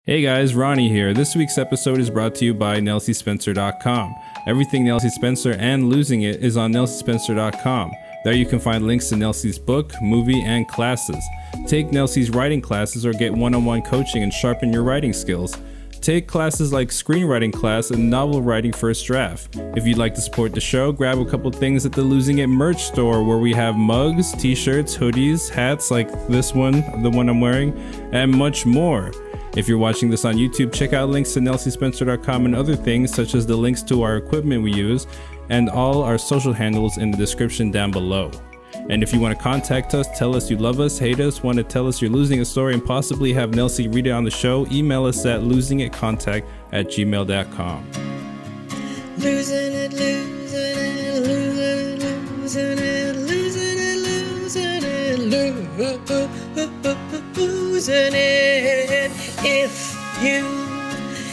Hey guys, Ronnie here. This week's episode is brought to you by NelsieSpencer.com. Everything Nelsie Spencer and Losing It is on NelsieSpencer.com. There you can find links to Nelsie's book, movie, and classes. Take Nelsie's writing classes or get one-on-one coaching and sharpen your writing skills. Take classes like screenwriting class and novel writing first draft. If you'd like to support the show, grab a couple things at the Losing It merch store where we have mugs, t-shirts, hoodies, hats like this one, the one I'm wearing, and much more. If you're watching this on YouTube, check out links to NelsieSpencer.com and other things such as the links to our equipment we use and all our social handles in the description down below. And if you want to contact us, tell us you love us, hate us, want to tell us you're losing a story and possibly have Nelsie read it on the show, email us at losingitcontact@gmail.com. Losing it, losing it, losing it, losing it, losing it, losing it, losing it. If you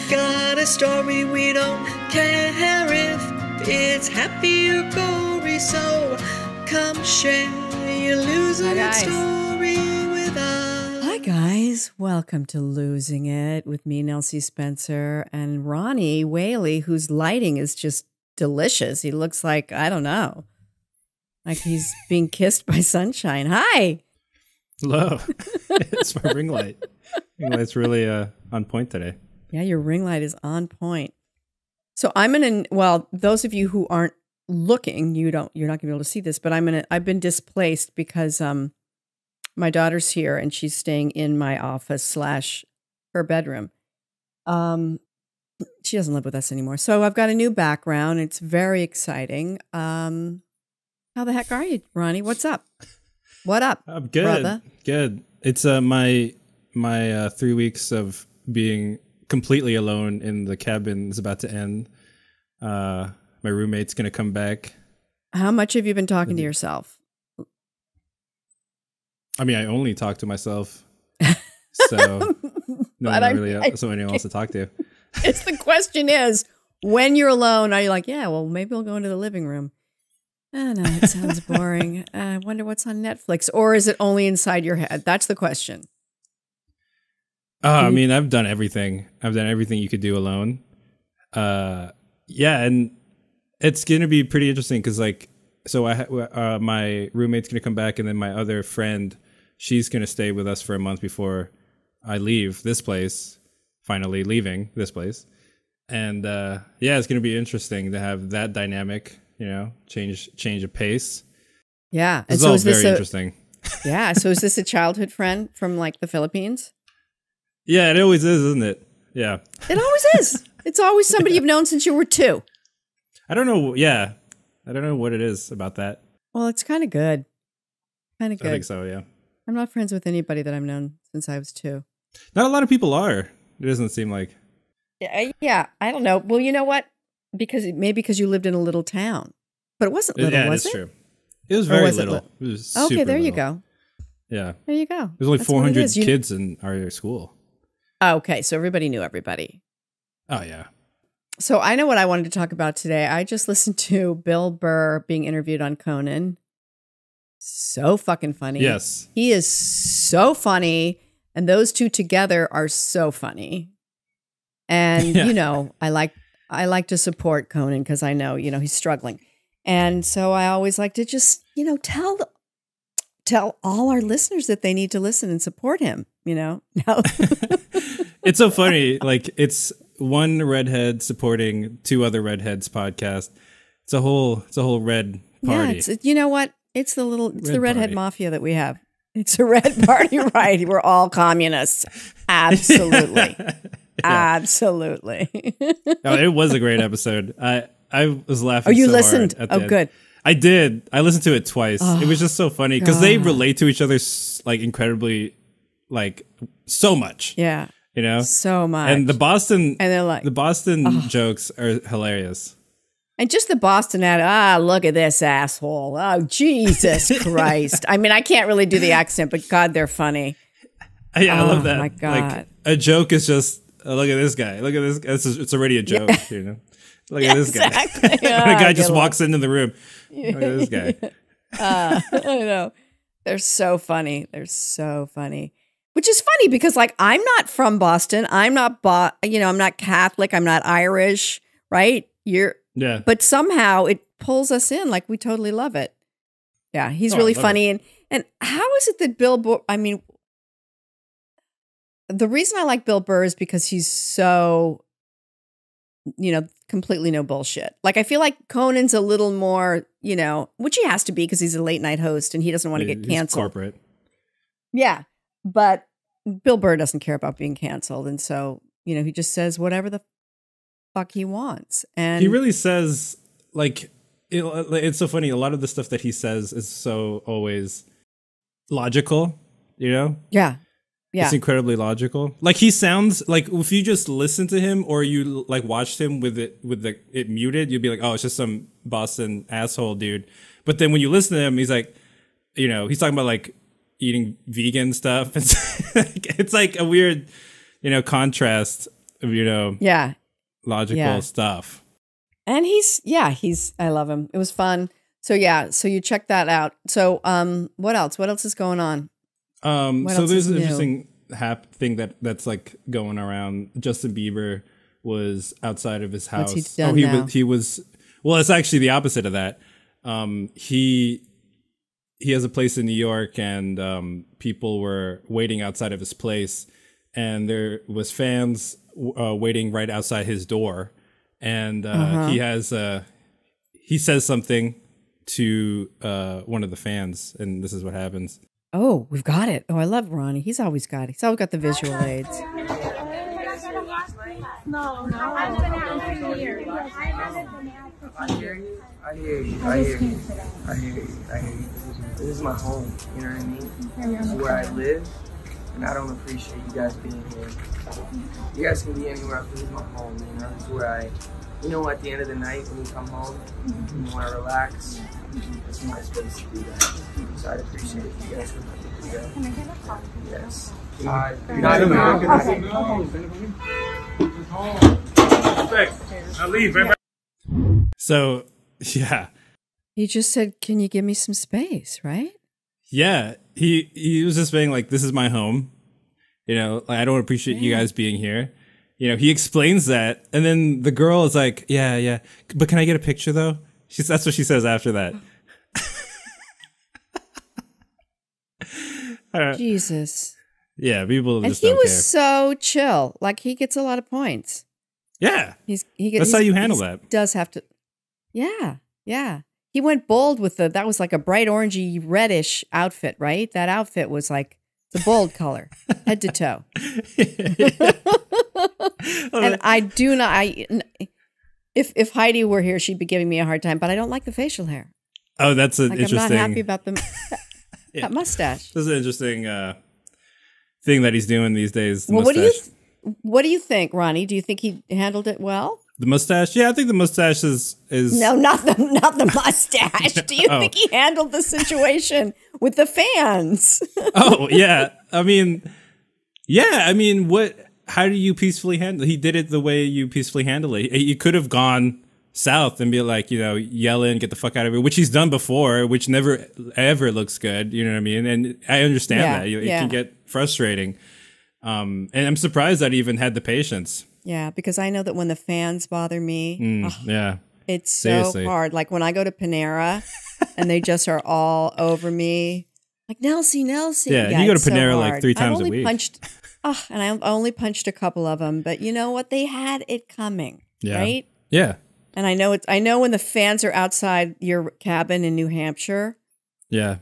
got a story, we don't care if it's happy or gory, so come share your losing it story with us. Hi guys, welcome to Losing It with me, Nelsie Spencer, and Ronnie Whaley, whose lighting is just delicious. He looks like, I don't know, like he's being kissed by sunshine. Hi. Hello. It's my ring light. Ring light's really on point today. Yeah, your ring light is on point. So I'm those of you who aren't looking, you're not gonna be able to see this, but I've been displaced because my daughter's here and she's staying in my office / her bedroom. She doesn't live with us anymore. So I've got a new background. It's very exciting. How the heck are you, Ronnie? What's up? What up? I'm good. Brother? Good. It's my 3 weeks of being completely alone in the cabin is about to end. My roommate's gonna come back. How much have you been talking to yourself? I mean, I only talk to myself, so no one really someone else to talk to. It's the question is, when you're alone, are you like, yeah, well, maybe I'll go into the living room? Oh, no, it sounds boring. I wonder what's on Netflix, or is it only inside your head? That's the question. I mean, I've done everything. I've done everything you could do alone. Yeah, and it's gonna be pretty interesting because, like, so my roommate's gonna come back, and then my other friend, she's gonna stay with us for a month before I leave this place. Finally leaving this place, and yeah, it's gonna be interesting to have that dynamic. You know, change of pace. Yeah, and so is this very interesting. Yeah, so is this a childhood friend from like the Philippines? Yeah, it always is, isn't it? Yeah, it always is. It's always somebody you've known since you were 2. I don't know. Yeah, I don't know what it is about that. Well, it's kind of good. Kind of good. I think so. Yeah. I'm not friends with anybody that I've known since I was 2. Not a lot of people are. It doesn't seem like. Yeah. I don't know. Well, you know what? Because you lived in a little town, but it wasn't little, yeah, was it? Yeah, true. It was very little. It was super okay, there little. you go. Yeah. There you go. There's only 400 kids in our school. Okay, so everybody knew everybody. Oh, yeah. So I know what I wanted to talk about today. I just listened to Bill Burr being interviewed on Conan. So fucking funny. Yes. He is so funny, and those two together are so funny. And, yeah. You know, I like to support Conan because I know, you know, he's struggling. And so I always like to just, you know, tell all our listeners that they need to listen and support him, you know. It's so funny. Like, it's one redhead supporting 2 other redheads podcast. It's a whole red party. Yeah, you know what? It's the redhead mafia that we have. It's a red party, right? We're all communists. Absolutely. Yeah. Absolutely. Oh, it was a great episode. I was laughing. Oh, you so listened? Hard at the end. Good. I did. I listened to it twice. Oh, it was just so funny because they relate to each other like incredibly, like so much. Yeah. You know, so much. And the Boston jokes are hilarious. And just the Boston look at this asshole. Oh, Jesus Christ. I mean, I can't really do the accent, but God, they're funny. Yeah, I love that. Oh my God. Like, a joke is just, look at this guy. Look at this. It's already a joke, you know. Look at this guy. Exactly. The guy just walks into the room. Look at this guy. I know. They're so funny. They're so funny. Which is funny because like I'm not from Boston. I'm not I'm not Catholic. I'm not Irish, right? Yeah. But somehow it pulls us in. Like we totally love it. Yeah, he's really funny. And how is it that Bill Burr, I mean, the reason I like Bill Burr is because he's so, completely no bullshit. Like I feel like Conan's a little more, which he has to be because he's a late night host and he doesn't want to get canceled. Corporate. Yeah. But Bill Burr doesn't care about being canceled. And so, he just says whatever the fuck he wants. And he really says, like, it's so funny. A lot of the stuff that he says is so always logical, Yeah. Yeah. It's incredibly logical. Like he sounds like if you just listen to him or you like watched him with it muted, you'd be like, oh, it's just some Boston asshole dude. But then when you listen to him, he's like, he's talking about like eating vegan stuff. It's like a weird, contrast of, logical stuff. And I love him. It was fun. So you check that out. So what else? What else is going on? So there's an interesting thing that's like going around. Justin Bieber was outside of his house. What's he done now? He was well, it's actually the opposite of that. He has a place in New York and people were waiting outside of his place and there was fans waiting right outside his door. And he says something to one of the fans, and this is what happens. Oh, we've got it. Oh, I love Ronnie. He's always got the visual aids. No. I hear you. This is my home, you know what I mean? This is where I live, and I don't appreciate you guys being here. You guys can be anywhere else, this is my home, This is where at the end of the night when you come home, you want to relax, it's my space to do that. So I'd appreciate it if you guys would let me do that. Can I get a call? Yes. I'll leave. So, yeah. He just said, can you give me some space, right? Yeah. He was just saying, like, this is my home. Like, I don't appreciate you guys being here. He explains that. And then the girl is like, yeah. But can I get a picture, though? That's what she says after that. Jesus. Yeah, people just and don't care. He was so chill. Like, he gets a lot of points. Yeah. That's how you handle that. Does have to. Yeah. He went bold with that was like a bright orangey reddish outfit, right? That outfit was like the bold color, head to toe. And I do not. If Heidi were here, she'd be giving me a hard time. But I don't like the facial hair. Oh, that's an interesting. I'm not happy about that mustache. This is an interesting thing that he's doing these days. Well, what do you think, Ronnie? Do you think he handled it well? The mustache? Yeah, I think the mustache is No, not the mustache. Do you think he handled the situation with the fans? Oh, yeah. I mean, how do you peacefully handle it? He did it the way you peacefully handle it. You could have gone south and be like, yelling, get the fuck out of here, which he's done before, which never, ever looks good. You know what I mean? And I understand that. It can get frustrating. And I'm surprised that he even had the patience. Yeah, because I know that when the fans bother me, it's Seriously. so hard. Like when I go to Panera and they just are all over me, like Nelsie. Yeah, you go to Panera like 3 times a week. And I only punched a couple of them, but you know what? They had it coming, right? Yeah. And I know when the fans are outside your cabin in New Hampshire. Yeah.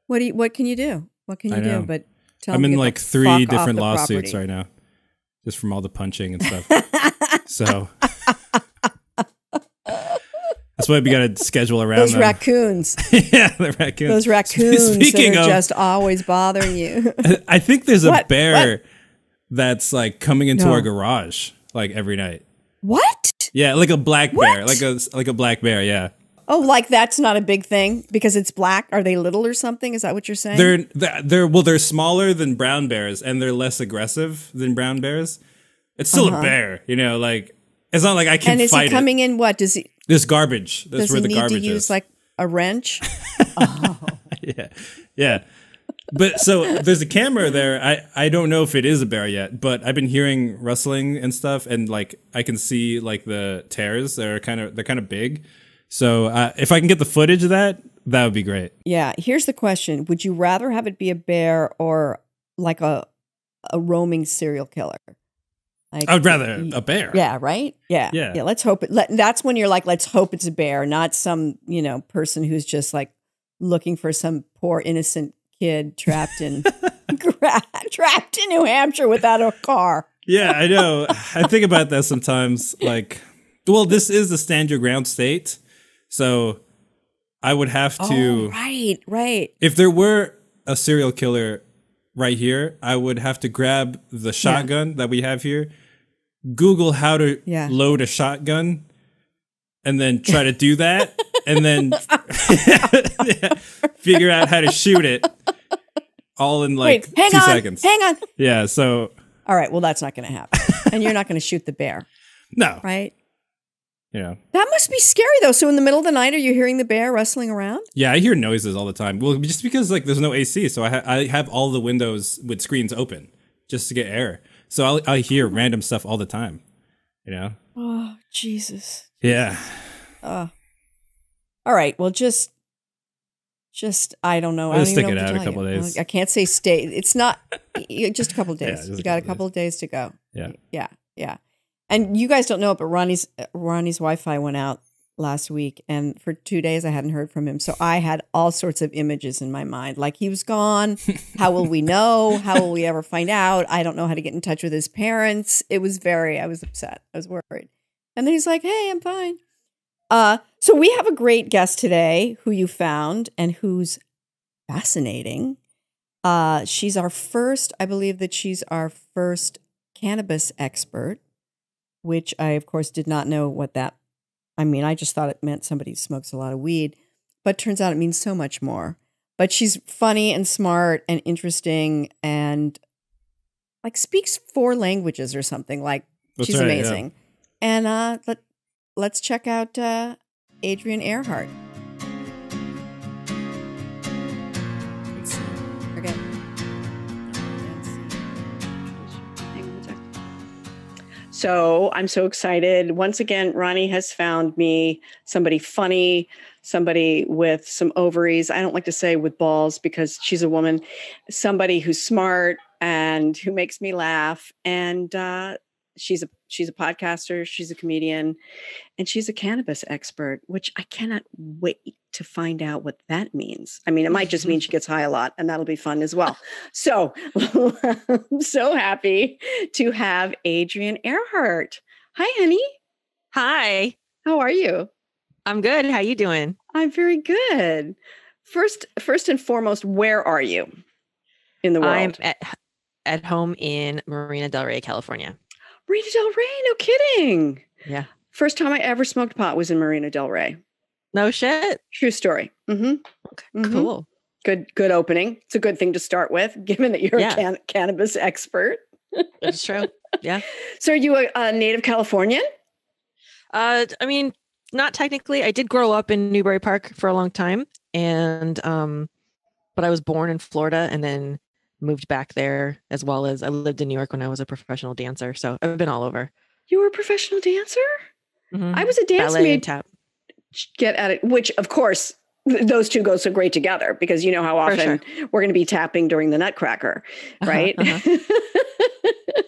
What can you do? What can you do? But tell I'm them in to like get the 3 fuck off different the lawsuits property. right now, just from all the punching and stuff. So that's why we got to schedule around those them. raccoons. Yeah, the raccoons. Those raccoons Speaking that are of, just always bothering you. I think there's a bear that's like coming into our garage like every night. What? Yeah, like a black bear, like a black bear. Yeah. Oh, like that's not a big thing because it's black. Are they little or something? Is that what you're saying? They're smaller than brown bears and they're less aggressive than brown bears. It's still a bear, like it's not like I can fight it. And is he coming in? What does he? There's garbage. That's does where he the need garbage to use is. like a wrench? Yeah. But so there's a camera there. I don't know if it is a bear yet, but I've been hearing rustling and stuff, and like I can see like the tears. They're kind of big. So if I can get the footage of that, that would be great. Yeah. Here's the question: would you rather have it be a bear or like a roaming serial killer? Like, I would rather a bear. Yeah. Right. Yeah. Yeah. Let's hope it. That's when you're like, let's hope it's a bear, not some person who's just like looking for some poor innocent kid trapped in New Hampshire without a car. Yeah, I know. I think about that sometimes. Like, well, this is the stand your ground state, so I would have to. Oh, right. If there were a serial killer right here, I would have to grab the shotgun that we have here, Google how to load a shotgun, and then try to do that, and then figure out how to shoot it all in like 2 seconds. Hang on. Yeah, so. All right, well, that's not going to happen. And you're not going to shoot the bear. No. Right? Yeah. That must be scary, though. So in the middle of the night, are you hearing the bear rustling around? Yeah, I hear noises all the time. Well, just because like there's no AC, so I have all the windows with screens open just to get air. So I hear random stuff all the time, Oh, Jesus. Yeah. All right, well, just I don't know. Let's stick it out a couple of days. I can't say stay. It's not just a couple of days. Yeah, You got a couple of days to go. Yeah. Yeah. And you guys don't know it, but Ronnie's Wi-Fi went out last week, and for 2 days I hadn't heard from him. So I had all sorts of images in my mind, like he was gone. How will we know? How will we ever find out? I don't know how to get in touch with his parents. I was upset. I was worried. And then he's like, "Hey, I'm fine." So we have a great guest today who you found and who's fascinating. She's our first, I believe that she's our first cannabis expert, which I, of course, did not know what that, I just thought it meant somebody who smokes a lot of weed, but turns out it means so much more. But she's funny and smart and interesting and like speaks 4 languages or something. Like That's she's right, amazing. Yeah. And let's check out Adrienne Airhart. Let's see. Okay. So I'm so excited. Once again, Ronnie has found me somebody funny, somebody with some ovaries. I don't like to say with balls because she's a woman. Somebody who's smart and who makes me laugh. And she's a podcaster, she's a comedian, and she's a cannabis expert, which I cannot wait to find out what that means. It might just mean she gets high a lot, and that'll be fun as well. So I'm so happy to have Adrienne Airhart. Hi, honey. Hi. How are you? I'm good. How you doing? I'm very good. First and foremost, where are you in the world? I'm at home in Marina Del Rey, California. Marina Del Rey, no kidding. Yeah. First time I ever smoked pot was in Marina Del Rey. No shit. True story. Mm-hmm. Okay, cool. Good opening. It's a good thing to start with, given that you're a cannabis expert. It's true. Yeah. So are you a native Californian? Not technically. I did grow up in Newbury Park for a long time, and but I was born in Florida and then moved back there, as well as I lived in New York when I was a professional dancer. So I've been all over. You were a professional dancer? Mm-hmm. I was a dance ballet maid. and tap. Get at it, which of course those two go so great together because you know how often we're going to be tapping during the Nutcracker, right?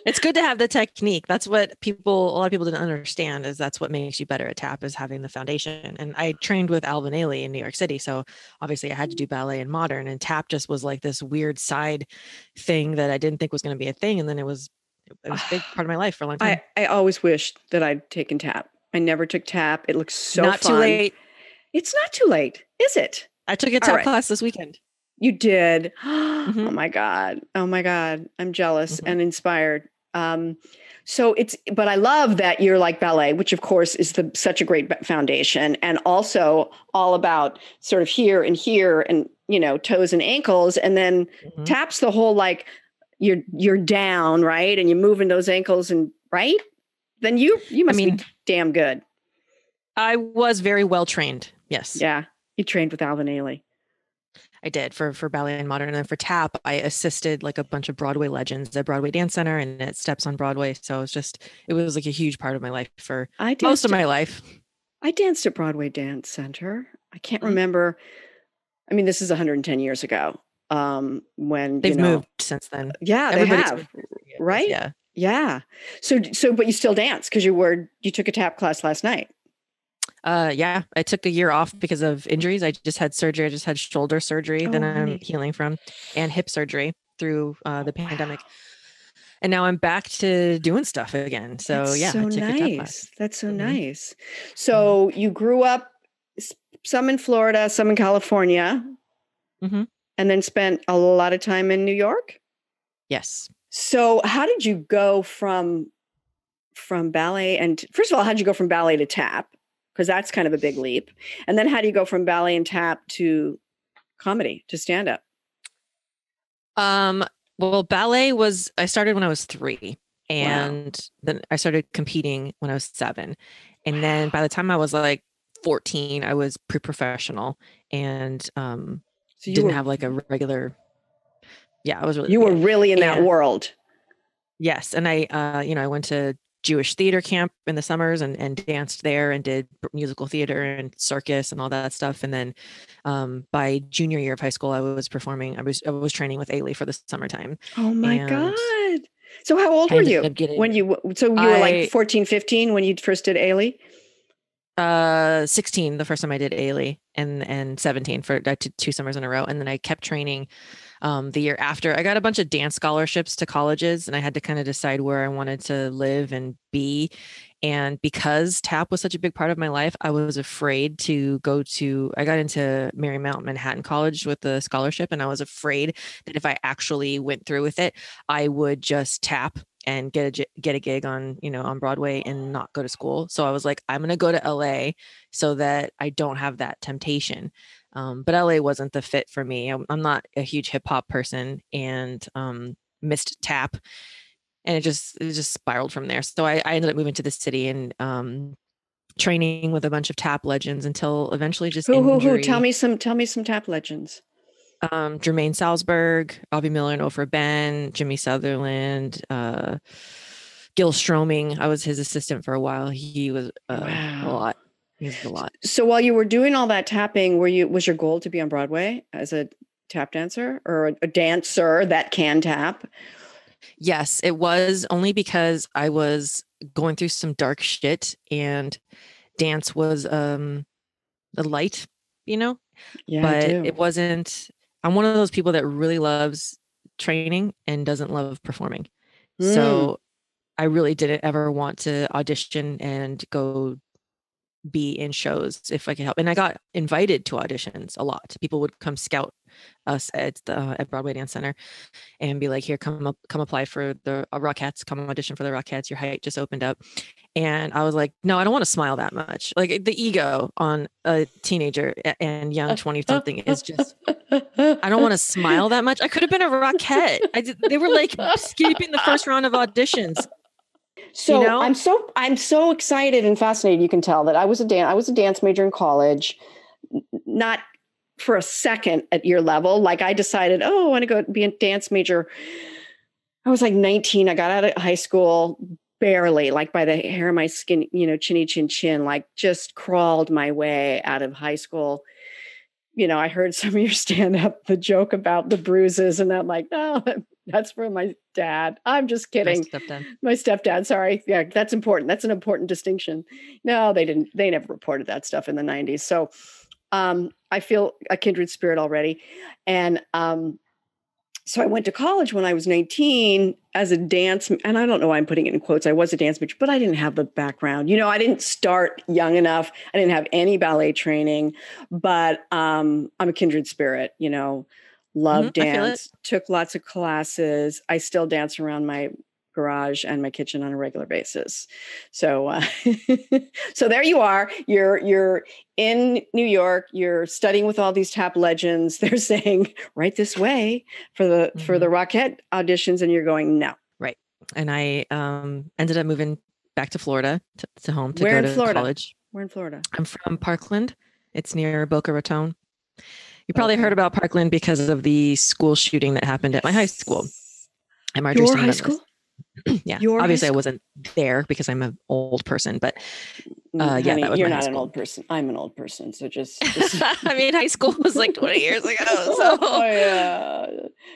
It's good to have the technique. That's what a lot of people didn't understand, is that's what makes you better at tap, is having the foundation. And I trained with Alvin Ailey in New York City. So obviously I had to do ballet and modern, and tap just was like this weird side thing that I didn't think was going to be a thing. And then it was a big part of my life for a long time. I always wished that I'd taken tap. I never took tap. It looks so Not fun. too late. It's not too late, is it? I took a tap class this weekend. You did. Mm-hmm. Oh my God. I'm jealous and inspired. But I love that you're like ballet, which of course is such a great foundation, and also all about sort of here and toes and ankles, and then taps the whole, like you're down, right? And you're moving those ankles and right. Then you must be damn good. I was very well trained. Yes. Yeah. You trained with Alvin Ailey. I did for ballet and modern. And then for tap, I assisted like a bunch of Broadway legends at Broadway Dance Center and at Steps on Broadway. So it was like a huge part of my life for most of my life. I danced at Broadway Dance Center. I can't remember. I mean, this is 110 years ago. When they've moved since then. Yeah, they have. Right? Yeah. Yeah. So, but you still dance because you took a tap class last night. Yeah, I took a year off because of injuries. I just had surgery. I just had shoulder surgery that I'm healing from, and hip surgery through the pandemic. And now I'm back to doing stuff again. So That's yeah, so I took a tap class. That's so nice. So you grew up some in Florida, some in California, and then spent a lot of time in New York. Yes. So how did you go from ballet, and first of all, how did you go from ballet to tap? Because that's kind of a big leap. And then how do you go from ballet and tap to comedy, to stand up? Well, ballet I started when I was 3, and then I started competing when I was 7. And then by the time I was like 14, I was pre-professional and so didn't have like a regular. Yeah, I was really. You were really in that world. Yes, and I went to Jewish theater camp in the summers and danced there and did musical theater and circus and all that stuff. And then by junior year of high school, I was performing. I was training with Whaley for the summertime. Oh my God. So how old were you when you were like 14, 15 when you first did Whaley? 16 the first time I did Whaley, and 17 for 2 summers in a row. And then I kept training the year after. I got a bunch of dance scholarships to colleges, and I had to kind of decide where I wanted to live and be. And because tap was such a big part of my life, I was afraid to I got into Marymount Manhattan College with the scholarship, and I was afraid that if I actually went through with it, I would just tap and get a gig on Broadway and not go to school. So I was like, I'm going to go to LA so that I don't have that temptation. But LA wasn't the fit for me. I'm not a huge hip hop person, and missed tap, and it just spiraled from there. So I ended up moving to the city and training with a bunch of tap legends until eventually just who tell me some tap legends. Jermaine Salzberg, Bobby Miller and Oprah Ben, Jimmy Sutherland, Gil Stroming. I was his assistant for a while. He was a lot. He was a lot. So while you were doing all that tapping, was your goal to be on Broadway as a tap dancer or a dancer that can tap? Yes, it was, only because I was going through some dark shit, and dance was the light, Yeah, but it wasn't. I'm one of those people that really loves training and doesn't love performing. So I really didn't ever want to audition and go be in shows if I could help. And I got invited to auditions a lot. People would come scout us at Broadway Dance Center and be like, here, come apply for the Rockettes, come audition for the Rockettes. Your height just opened up. And I was like, no, I don't want to smile that much. Like, the ego on a teenager and young 20 something is just, I don't want to smile that much. I could have been a Rockette. They were like skipping the first round of auditions. So I'm so excited and fascinated. You can tell that I was a dance major in college, not for a second at your level. Like, I decided, I want to go be a dance major. I was like 19. I got out of high school barely, like by the hair of my skin, chinny chin chin, like just crawled my way out of high school. I heard some of your stand up, the joke about the bruises, and I'm like, no, that's for my dad. I'm just kidding. My stepdad. Sorry. Yeah, that's important. That's an important distinction. No, they didn't. They never reported that stuff in the 90s. So I feel a kindred spirit already. And so I went to college when I was 19 as a dance, and I don't know why I'm putting it in quotes. I was a dance major, but I didn't have the background. I didn't start young enough. I didn't have any ballet training, but I'm a kindred spirit, love dance, took lots of classes. I still dance around my garage and my kitchen on a regular basis. So, so there you are. You're in New York. You're studying with all these tap legends. They're saying, right this way for the Rockette auditions, and you're going, no. Right. And I ended up moving back to Florida to home to go to college. Where in Florida? I'm from Parkland. It's near Boca Raton. You probably heard about Parkland because of the school shooting that happened at my high school. At Marjorie Your Stoneman high Douglas. school? Yeah. Your high Obviously, I school? wasn't there because I'm an old person, but Honey, yeah, that was you're my high not an school. old person. I'm an old person. So just I mean, high school was like 20 years ago. oh, So yeah.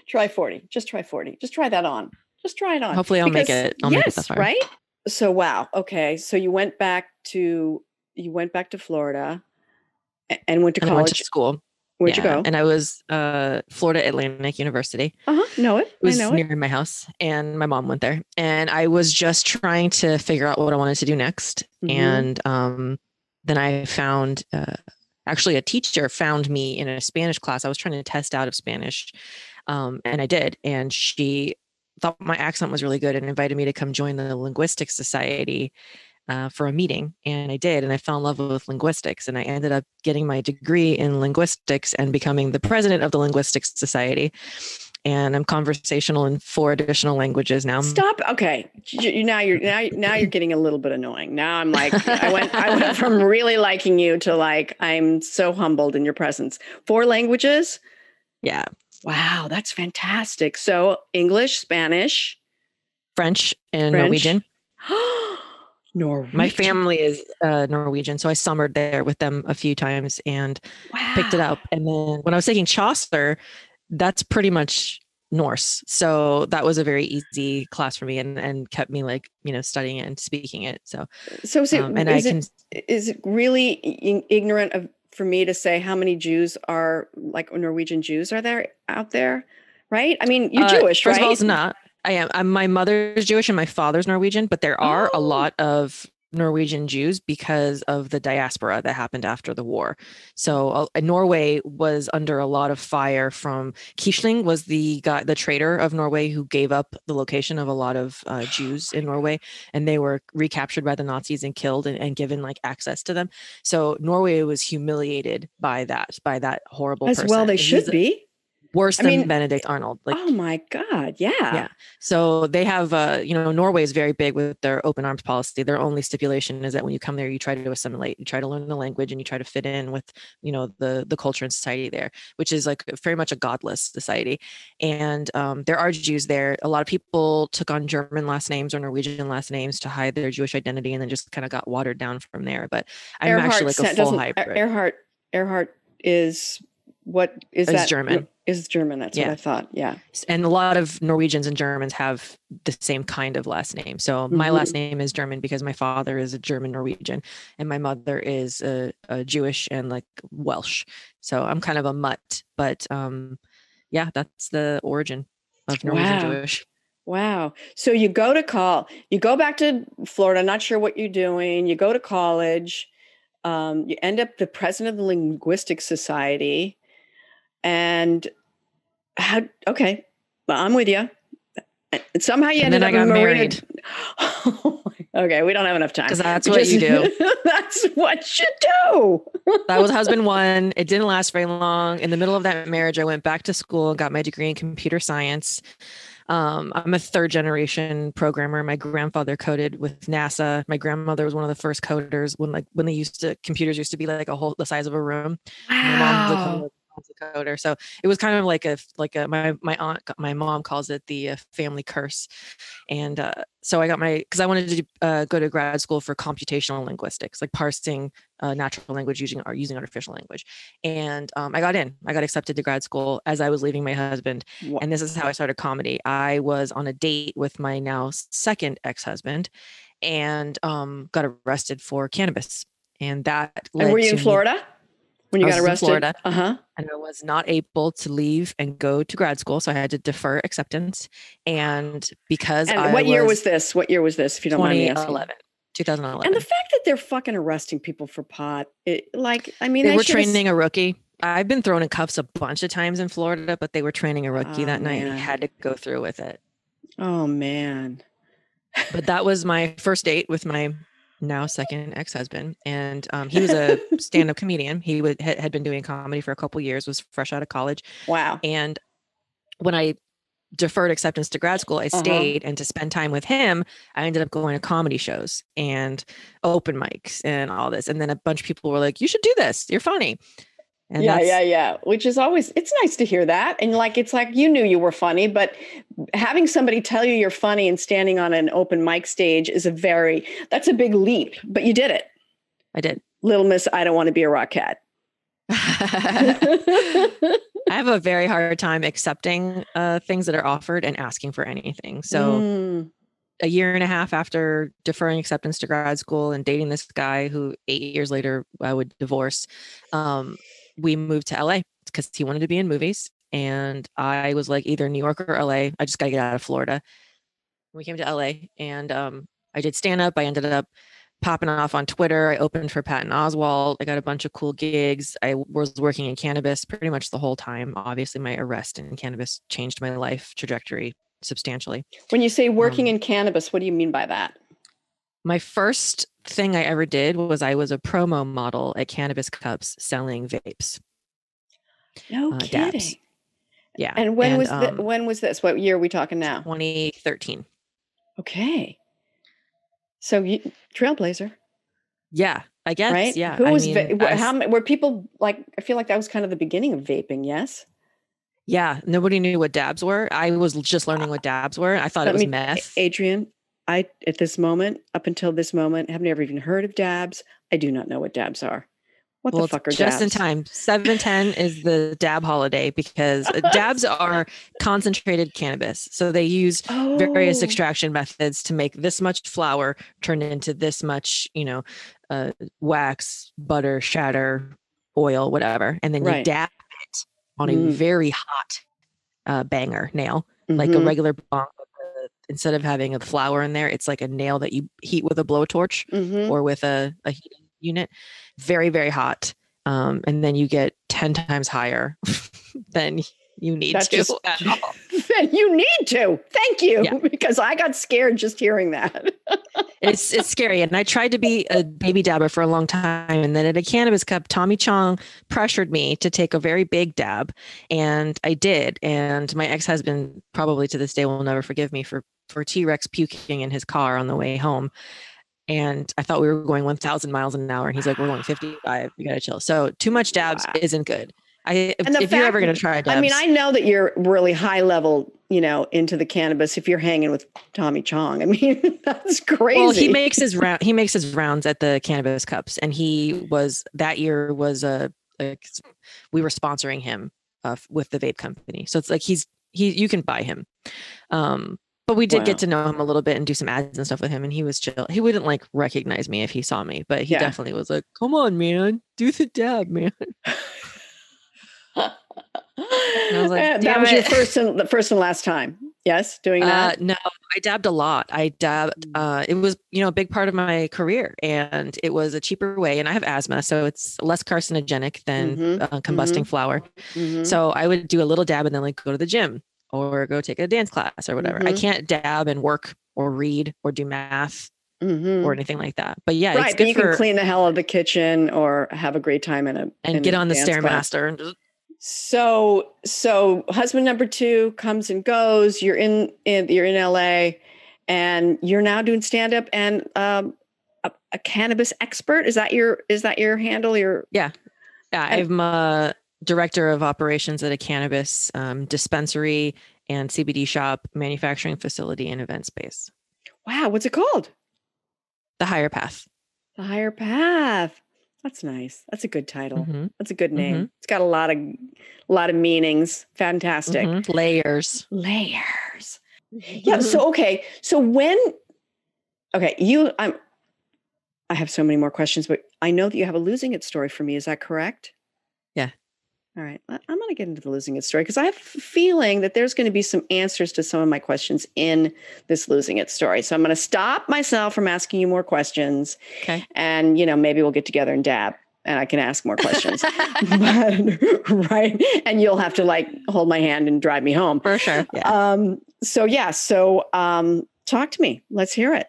Try 40. Just try 40. Just try that on. Just try it on. hopefully I'll make it. I'll make it that yes, far. right? So wow. Okay. So you went back to Florida and went to And I college. went to school. Where'd you go? And I was Florida Atlantic University. Know it. It was I know it. near my house, and my mom went there. And I was just trying to figure out what I wanted to do next. Mhm. And then I found actually a teacher found me in a Spanish class. I was trying to test out of Spanish, and I did. And she thought my accent was really good and invited me to come join the Linguistics Society for a meeting, and I did, and I fell in love with linguistics, and I ended up getting my degree in linguistics and becoming the president of the Linguistics Society. And I'm conversational in 4 additional languages now. Stop. Okay. Now you're getting a little bit annoying. Now I'm like, I went from really liking you to like, I'm so humbled in your presence. 4 languages. Yeah. Wow. That's fantastic. So English, Spanish, French, and Norwegian. Norwegian. My family is Norwegian, so I summered there with them a few times and picked it up. And then when I was taking Chaucer, that's pretty much Norse. So that was a very easy class for me and kept me like, studying it and speaking it. So is it really ignorant for me to say how many Jews are like Norwegian Jews are there out there? Right? I mean, you're Jewish, right? First of all, it's not. I am. My mother's Jewish and my father's Norwegian, but there are a lot of Norwegian Jews because of the diaspora that happened after the war. So Norway was under a lot of fire from Quisling was the traitor of Norway who gave up the location of a lot of Jews in Norway, and they were recaptured by the Nazis and killed and given like access to them. So Norway was humiliated by that horrible person. Well, they should be. Worse than Benedict Arnold. Like, oh my God. Yeah. Yeah. So they have, Norway is very big with their open arms policy. Their only stipulation is that when you come there, you try to assimilate, you try to learn the language, and you try to fit in with, the culture and society there, which is like very much a godless society. And there are Jews there. A lot of people took on German last names or Norwegian last names to hide their Jewish identity, and then just kind of got watered down from there. But I'm actually like a full hybrid. Earhart is what is that? German. Is German. That's what I thought. Yeah. And a lot of Norwegians and Germans have the same kind of last name. So my last name is German because my father is a German Norwegian and my mother is a Jewish and like Welsh. So I'm kind of a mutt, but that's the origin of Norwegian Jewish. Wow. So you go back to Florida, not sure what you're doing. You go to college. You end up the president of the Linguistics Society. And okay, well, I'm with you. Somehow you ended up I got married. Okay, we don't have enough time. Because that's what you do. That's what you do. That was husband 1. It didn't last very long. In the middle of that marriage, I went back to school, got my degree in computer science. I'm a 3rd generation programmer. My grandfather coded with NASA. My grandmother was one of the first coders when computers used to be like the size of a room. Wow. A coder. So it was kind of like my mom calls it the family curse. And so I got because I wanted to go to grad school for computational linguistics, like parsing natural language using artificial language. And I got accepted to grad school as I was leaving my husband. Wow. And this is how I started comedy. I was on a date with my now 2nd ex-husband and got arrested for cannabis. And that led And were you in Florida? When you got arrested? In Florida, and I was not able to leave and go to grad school, so I had to defer acceptance. And because what year was this? What year was this? If you don't mind me asking. 2011. And the fact that they're fucking arresting people for pot, they were training a rookie. I've been thrown in cuffs a bunch of times in Florida, but they were training a rookie that night, and he had to go through with it. Oh man! But that was my first date with my now 2nd ex-husband, and he was a stand-up comedian. He had been doing comedy for a couple of years, was fresh out of college. Wow. And when I deferred acceptance to grad school, I stayed, and to spend time with him, I ended up going to comedy shows and open mics and all this. And then a bunch of people were like, "You should do this. You're funny." And yeah. Which is always, it's nice to hear that. And like, it's like, you knew you were funny, but having somebody tell you you're funny and standing on an open mic stage is that's a big leap, but you did it. I did. Little Miss, I don't want to be a Rockette. I have a very hard time accepting things that are offered and asking for anything. So a year and a half after deferring acceptance to grad school and dating this guy who 8 years later I would divorce, we moved to LA because he wanted to be in movies. And I was like, either New York or LA. I just got to get out of Florida. We came to LA and I did stand up. I ended up popping off on Twitter. I opened for Patton Oswalt. I got a bunch of cool gigs. I was working in cannabis pretty much the whole time. Obviously, my arrest in cannabis changed my life trajectory substantially. When you say working in cannabis, what do you mean by that? My first thing I ever did was I was a promo model at Cannabis Cups selling vapes. No kidding. Dabs. Yeah. And when was this? What year are we talking now? 2013. Okay. So trailblazer. Yeah, I guess. Right? Yeah. Who was how were people like? I feel like that was kind of the beginning of vaping. Yes. Yeah. Nobody knew what dabs were. I was just learning what dabs were. I thought it was meth. Adrienne, at this moment, up until this moment, have never even heard of dabs. I do not know what dabs are. What the fuck are just dabs? In time. 7/10 is the dab holiday because dabs are concentrated cannabis. So they use various extraction methods to make this much flour turn into this much, wax, butter, shatter, oil, whatever. And then you dab it on a very hot banger nail, like a regular bong. Instead of having a flour in there, it's like a nail that you heat with a blowtorch or with a heating unit. Very, very hot. And then you get 10 times higher than you need to at all. Then you need to. Thank you. Yeah. Because I got scared just hearing that. It's scary. And I tried to be a baby dabber for a long time. And then at a Cannabis Cup, Tommy Chong pressured me to take a very big dab. And I did. And my ex-husband probably to this day will never forgive me for T-Rex puking in his car on the way home. And I thought we were going 1,000 miles an hour. And he's like, we're going 55. You got to chill. So too much dabs isn't good. If you're ever going to try dabs. I mean, I know that you're really high level, into the cannabis if you're hanging with Tommy Chong. I mean, that's crazy. Well, he makes his rounds at the Cannabis Cups. And that year was we were sponsoring him with the vape company. So it's like you can buy him. But we did get to know him a little bit and do some ads and stuff with him. And he was chill. He wouldn't like recognize me if he saw me, but he definitely was like, come on, man, do the dab, man. And I was like, that was your first and last time. Yes. Doing that. No, I dabbed a lot. I dabbed, it was, a big part of my career and it was a cheaper way. And I have asthma, so it's less carcinogenic than combusting flour. So I would do a little dab and then like go to the gym or go take a dance class or whatever. I can't dab and work or read or do math or anything like that. But yeah, right. It's good you can clean the hell of the kitchen or have a great time and get on the Stairmaster. And just... So husband number 2 comes and goes. You're in LA and you're now doing stand up and a cannabis expert. Is that your handle? Yeah. I'm a director of operations at a cannabis dispensary and CBD shop, manufacturing facility, and event space. Wow. What's it called? The Higher Path. The Higher Path. That's nice. That's a good title. That's a good name. It's got a lot of meanings. Fantastic. Layers. Yeah. So, okay. So I have so many more questions, but I know that you have a losing it story for me. Is that correct? Yeah. All right. I'm going to get into the losing it story because I have a feeling that there's going to be some answers to some of my questions in this losing it story. So I'm going to stop myself from asking you more questions. Okay. And, maybe we'll get together and dab and I can ask more questions. Right. And you'll have to like hold my hand and drive me home. For sure. Yeah. So talk to me. Let's hear it.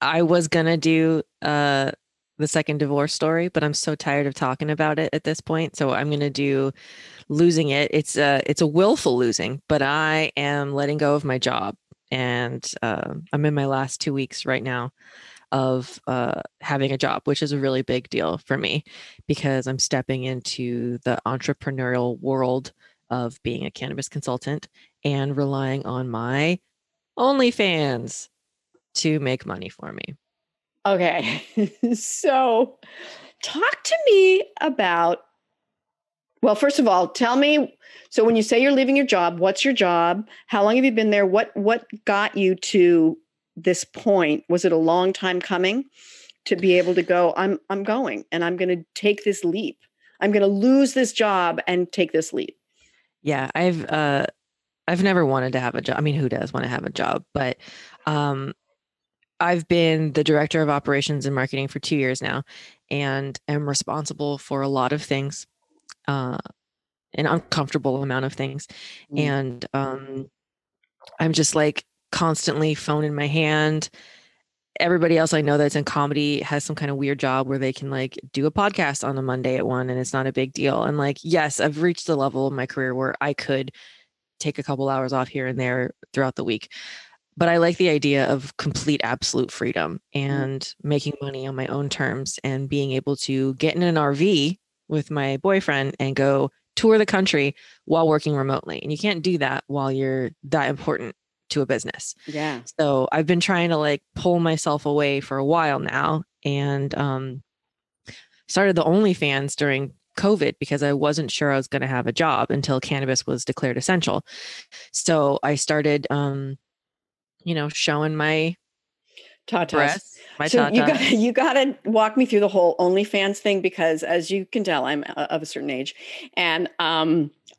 I was going to do, the second divorce story, but I'm so tired of talking about it at this point. So I'm going to do losing it. It's a willful losing, but I am letting go of my job and I'm in my last 2 weeks right now. of having a job, which is a really big deal for me because I'm stepping into the entrepreneurial world of being a cannabis consultant and relying on my OnlyFans to make money for me. Okay. So talk to me about, well, first of all, tell me, so when you say you're leaving your job, what's your job? How long have you been there? What got you to this point? Was it a long time coming to be able to go, I'm going and I'm going to take this leap. I'm going to lose this job and take this leap. Yeah, I've never wanted to have a job. I mean, who does want to have a job? But I've been the director of operations and marketing for 2 years now, and am responsible for a lot of things, an uncomfortable amount of things. And I'm just like constantly phone in my hand. Everybody else I know that's in comedy has some kind of weird job where they can like do a podcast on a Monday at 1 and it's not a big deal. And like, yes, I've reached the level of my career where I could take a couple hours off here and there throughout the week. But I like the idea of complete, absolute freedom and making money on my own terms and being able to get in an RV with my boyfriend and go tour the country while working remotely. And you can't do that while you're that important to a business. Yeah. So I've been trying to like pull myself away for a while now, and started the OnlyFans during COVID because I wasn't sure I was going to have a job until cannabis was declared essential. So I started, showing my breasts, my so tatas. you got to walk me through the whole OnlyFans thing, because as you can tell, I'm of a certain age. And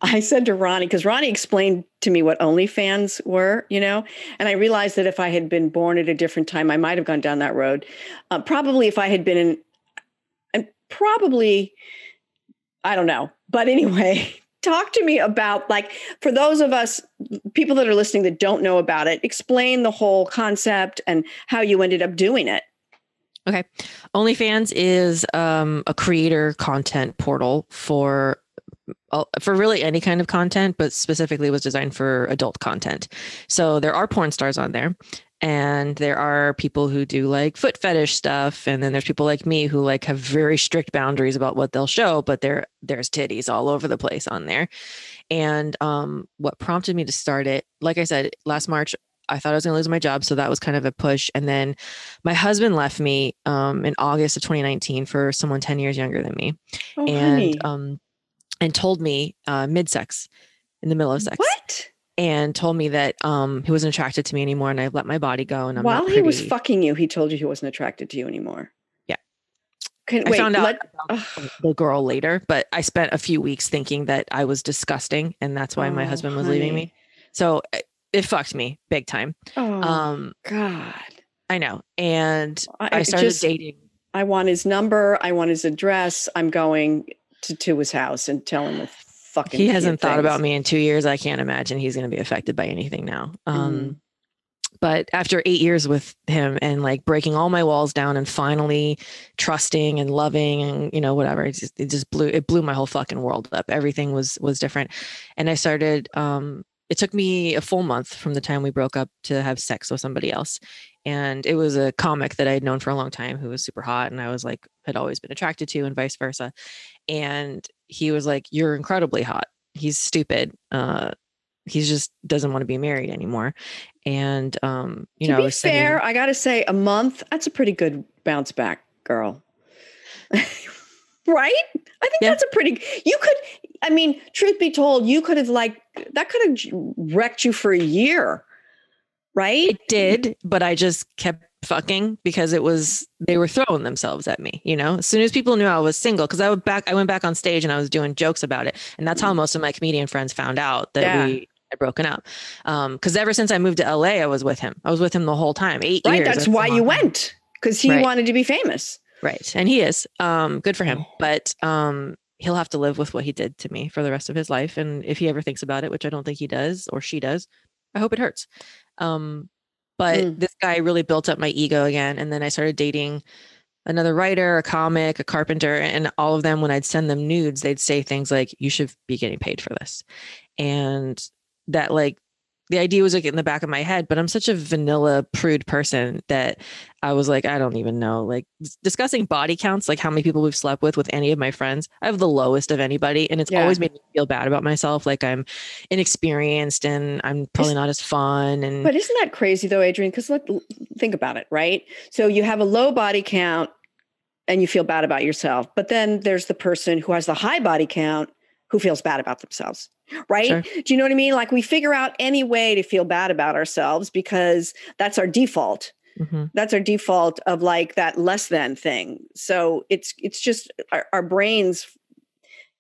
I said to Ronnie, because Ronnie explained to me what OnlyFans were, and I realized that if I had been born at a different time, I might have gone down that road. Probably if I had been I don't know. But anyway, talk to me about, like, for those of us, people that are listening that don't know about it, explain the whole concept and how you ended up doing it. Okay. OnlyFans is a creator content portal for really any kind of content, but specifically was designed for adult content. So there are porn stars on there, and there are people who do like foot fetish stuff. And then there's people like me who like have very strict boundaries about what they'll show, but there's titties all over the place on there. And what prompted me to start it, like I said, last March, I thought I was going to lose my job. So that was kind of a push. And then my husband left me in August of 2019 for someone 10 years younger than me. Oh, and honey. And told me mid-sex, in the middle of sex. What? And told me that he wasn't attracted to me anymore, and I let my body go. And I'm While not he was fucking you, he told you he wasn't attracted to you anymore. Yeah. I found out about the girl later, but I spent a few weeks thinking that I was disgusting, and that's why my husband was leaving me. So it fucked me big time. Oh, God. I know. And I started dating. I want his number. I want his address. I'm going to his house and tell him the fucking. He hasn't thought about me in 2 years. I can't imagine he's going to be affected by anything now. But after 8 years with him and like breaking all my walls down and finally trusting and loving and whatever, it blew my whole fucking world up. Everything was different. And I started, it took me a full month from the time we broke up to have sex with somebody else. And it was a comic that I had known for a long time who was super hot. And I was like, had always been attracted to, and vice versa. And he was like, "You're incredibly hot. He's stupid. He just doesn't want to be married anymore." And, to be fair, I got to say a month, that's a pretty good bounce back, girl. Right? I think that's a pretty, truth be told, you could have that could have wrecked you for a year. Right? It did, but I just kept fucking because they were throwing themselves at me, As soon as people knew I was single, because I went back on stage and I was doing jokes about it. And that's how most of my comedian friends found out that we had broken up. Because ever since I moved to LA, I was with him. I was with him the whole time, 8 years. Right, that's why you went, because he wanted to be famous. Right, and he is. Good for him. But he'll have to live with what he did to me for the rest of his life. And if he ever thinks about it, which I don't think he does or she does, I hope it hurts. But this guy really built up my ego again. And then I started dating another writer, a comic, a carpenter, and all of them, when I'd send them nudes, they'd say things like, "You should be getting paid for this." And that like the idea was like in the back of my head, but I'm such a vanilla prude person that I was like, I don't even know, like discussing body counts, like how many people we've slept with any of my friends. I have the lowest of anybody. And it's always made me feel bad about myself. Like I'm inexperienced and I'm probably not as fun. And but isn't that crazy though, Adrienne? Because look, think about it, right? So you have a low body count and you feel bad about yourself. But then there's the person who has the high body count who feels bad about themselves. Right? Sure. Do you know what I mean? Like we figure out any way to feel bad about ourselves because that's our default. Mm-hmm. That's our default of like that less than thing. So it's just our brains,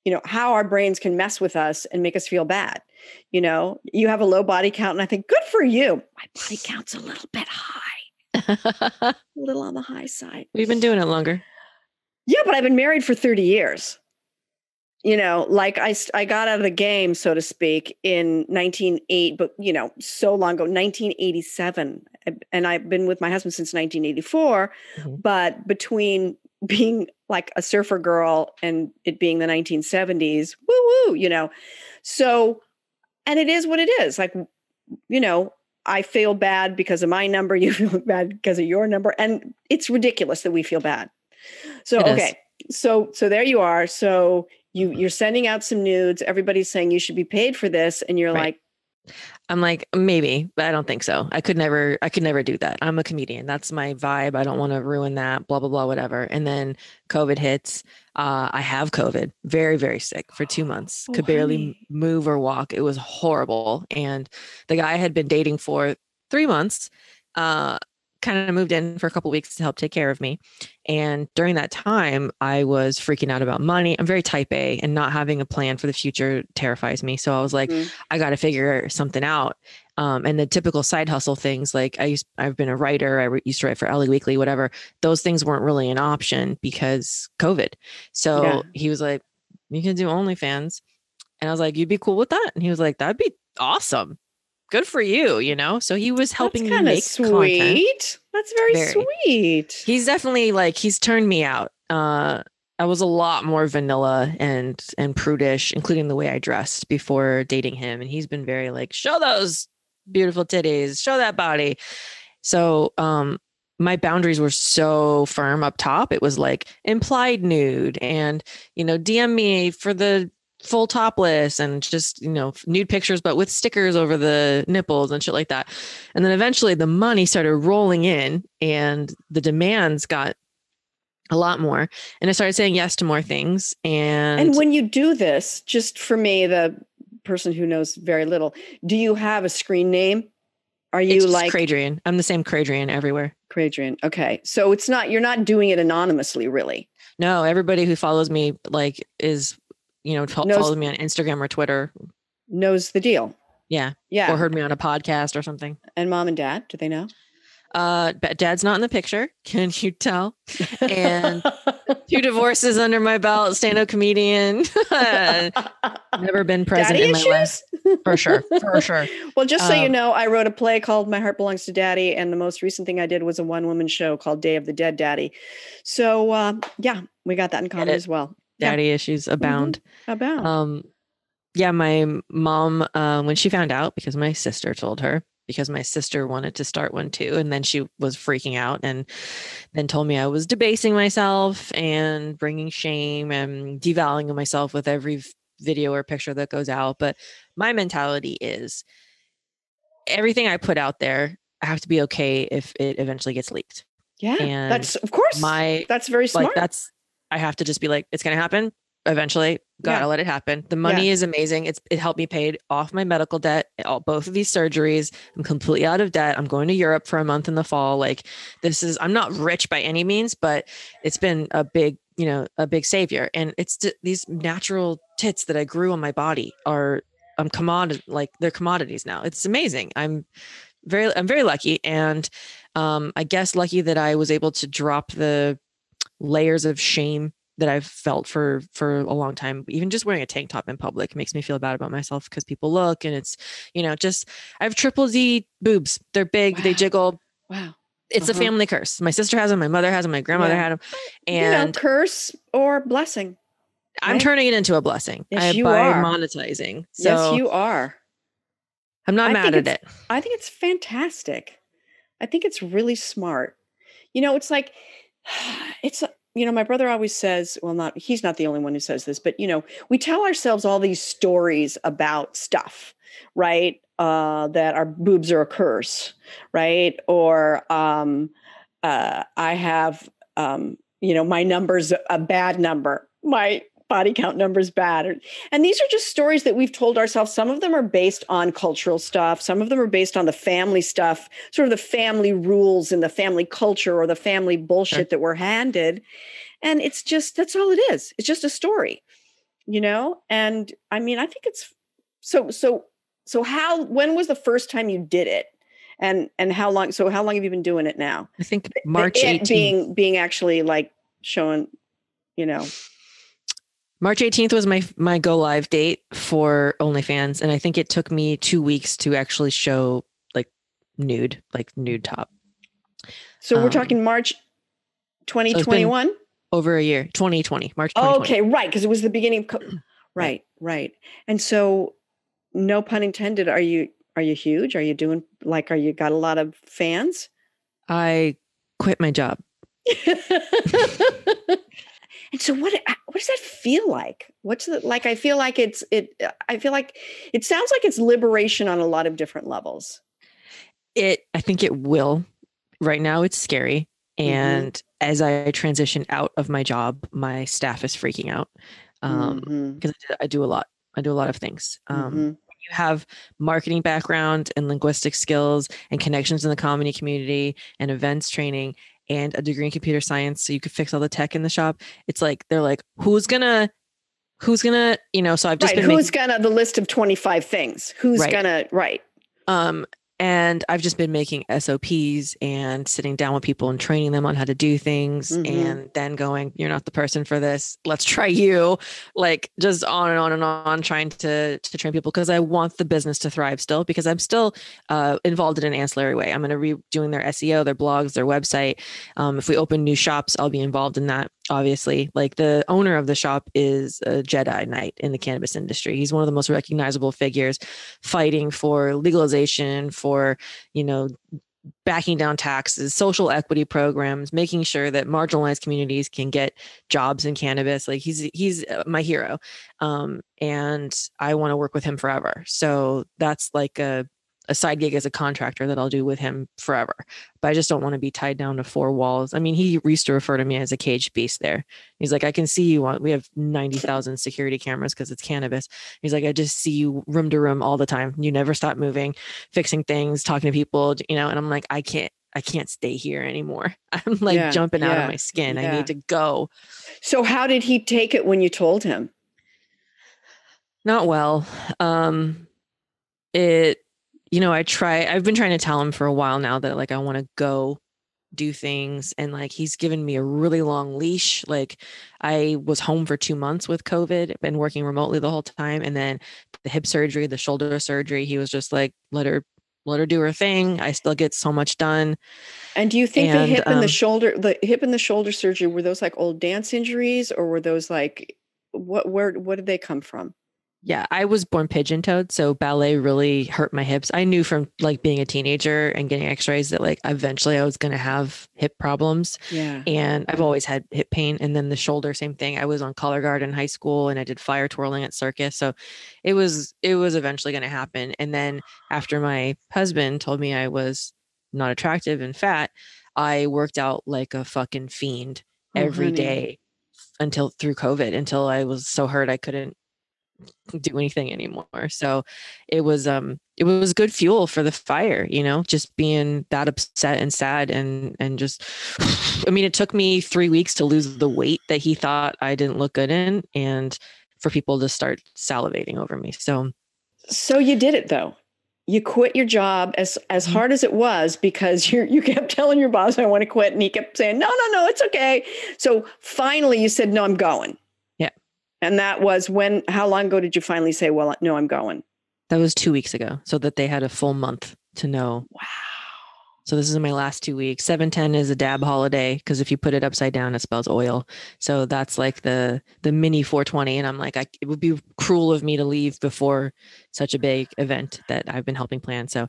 you know, how our brains can mess with us and make us feel bad. You know, you have a low body count and I think, good for you. My body count's a little bit high, a little on the high side. We've been doing it longer. Yeah, but I've been married for 30 years. You know, like I got out of the game, so to speak, in 1908, but, you know, so long ago, 1987. And I've been with my husband since 1984. Mm-hmm. But between being like a surfer girl and it being the 1970s, woo, you know. So, and it is what it is. Like, you know, I feel bad because of my number. You feel bad because of your number. And it's ridiculous that we feel bad. So, okay. So there you are. So you're sending out some nudes. Everybody's saying you should be paid for this. And you're like, I'm like, maybe, but I don't think so. I could never do that. I'm a comedian. That's my vibe. I don't want to ruin that, blah, blah, blah, whatever. And then COVID hits. I have COVID, very, very sick for 2 months, could barely move or walk. It was horrible. And the guy I had been dating for 3 months, kind of moved in for a couple of weeks to help take care of me. And during that time, I was freaking out about money. I'm very type A, and not having a plan for the future terrifies me. So I was like, I got to figure something out. And the typical side hustle things, like I've been a writer. I used to write for LA Weekly, whatever. Those things weren't really an option because COVID. So he was like, you can do OnlyFans. And I was like, you'd be cool with that? And he was like, that'd be awesome. Good for you, you know? So he was helping me make content. That's very sweet. He's definitely like, he's turned me out. I was a lot more vanilla and prudish, including the way I dressed before dating him. And he's been very like, show those beautiful titties, show that body. So my boundaries were so firm up top. It was like implied nude and, you know, DM me for the full topless and just, you know, nude pictures, but with stickers over the nipples and shit like that. And then eventually the money started rolling in and the demands got a lot more. And I started saying yes to more things. And when you do this, just for me, the person who knows very little, do you have a screen name? Are you like Cradrian? I'm the same Cradrian everywhere. Cradrian. Okay. So it's not, you're not doing it anonymously, really. No, everybody who follows me like is, you know, follows me on Instagram or Twitter. Knows the deal. Yeah. Yeah. Or heard me on a podcast or something. And mom and dad, do they know? Dad's not in the picture. Can you tell? And 2 divorces under my belt, stand-up comedian. Never been present in my life. For sure. Well, just so you know, I wrote a play called My Heart Belongs to Daddy. And the most recent thing I did was a 1-woman show called Day of the Dead Daddy. So yeah, we got that in common as well. Daddy issues abound. Abound. Yeah, my mom, when she found out, because my sister told her, because my sister wanted to start one too. And then she was freaking out and then told me I was debasing myself and bringing shame and devaluing myself with every video or picture that goes out. But my mentality is everything I put out there, I have to be okay if it eventually gets leaked. Yeah, and that's of course. That's very smart. Like I have to just be like, it's going to happen eventually. Gotta let it happen. The money is amazing. It helped me pay off my medical debt, both of these surgeries. I'm completely out of debt. I'm going to Europe for a month in the fall. Like I'm not rich by any means, but it's been a big savior. And it's these natural tits that I grew on my body they're commodities now. It's amazing. I'm very lucky. And I guess lucky that I was able to drop the layers of shame that I've felt for a long time. Even just wearing a tank top in public makes me feel bad about myself because people look and it's, you know, just, I have triple D boobs. They're big. Wow. They jiggle. Wow. It's a family curse. My sister has them. My mother has them. My grandmother had them. And curse or blessing. I'm turning it into a blessing. Yes, by monetizing. So, yes, you are. I'm not mad at it. I think it's fantastic. I think it's really smart. You know, it's like, my brother always says, well, he's not the only one who says this, but, we tell ourselves all these stories about stuff, right? That our boobs are a curse, right? Or I have, my number's a bad number. My body count number's bad. And these are just stories that we've told ourselves. Some of them are based on cultural stuff. Some of them are based on the family stuff, sort of the family rules and the family culture or the family bullshit that we're handed. And it's just, that's all it is. It's just a story, And I mean, I think it's so when was the first time you did it? And how long have you been doing it now? I think March 18th. Being actually like showing, March 18th was my go live date for OnlyFans. And I think it took me 2 weeks to actually show like nude top. So we're talking March 2021? So over a year, 2020, March 2020. Okay, right. Because it was the beginning of right. And so no pun intended, are you huge? Are you doing are you got a lot of fans? I quit my job. And so what does that feel like? What's it like? I feel like it sounds like it's liberation on a lot of different levels. I think it will. Right now it's scary. And as I transition out of my job, my staff is freaking out. Because I do a lot. I do a lot of things. You have marketing background and linguistic skills and connections in the comedy community and events training and a degree in computer science, so you could fix all the tech in the shop. It's like, they're like, who's gonna, so I've just been the list of 25 things, and I've just been making SOPs and sitting down with people and training them on how to do things and then going, you're not the person for this. Let's try you. Like just on and on and on, trying to train people because I want the business to thrive still, because I'm still involved in an ancillary way. I'm going to be doing their SEO, their blogs, their website. If we open new shops, I'll be involved in that. Obviously, like the owner of the shop is a Jedi Knight in the cannabis industry. He's one of the most recognizable figures fighting for legalization, for, backing down taxes, social equity programs, making sure that marginalized communities can get jobs in cannabis. Like he's my hero. And I want to work with him forever. So that's like a side gig as a contractor that I'll do with him forever. But I just don't want to be tied down to four walls. I mean, he used to refer to me as a caged beast there. He's like, I can see you we have 90,000 security cameras because it's cannabis. He's like, I just see you room to room all the time. You never stop moving, fixing things, talking to people, and I'm like, I can't stay here anymore. I'm like jumping out of my skin. I need to go. So how did he take it when you told him? Not well. I've been trying to tell him for a while now that like, I want to go do things. And like, he's given me a really long leash. Like I was home for 2 months with COVID, been working remotely the whole time. And then the hip surgery, the shoulder surgery, he was just like, let her do her thing. I still get so much done. And do you think the hip and the shoulder surgery, were those like old dance injuries, or were those like, where did they come from? Yeah, I was born pigeon-toed, so ballet really hurt my hips. I knew from like being a teenager and getting x-rays that like eventually I was going to have hip problems. Yeah. And I've always had hip pain. And then the shoulder, same thing. I was on color guard in high school and I did fire twirling at circus. So it was eventually going to happen. And then after my husband told me I was not attractive and fat, I worked out like a fucking fiend every day through COVID, until I was so hurt I couldn't do anything anymore. So it was good fuel for the fire, just being that upset and sad and just, I mean, it took me 3 weeks to lose the weight that he thought I didn't look good in, and for people to start salivating over me. So you did it though. You quit your job as hard as it was, because you kept telling your boss, I want to quit. And he kept saying, no, it's okay. So finally you said, no, I'm going. And that was how long ago did you finally say, well, no, I'm going? That was 2 weeks ago, so that they had a full month to know. Wow. So this is my last 2 weeks. 710 is a dab holiday because if you put it upside down, it spells oil. So that's like the mini 420. And I'm like, it would be cruel of me to leave before such a big event that I've been helping plan. So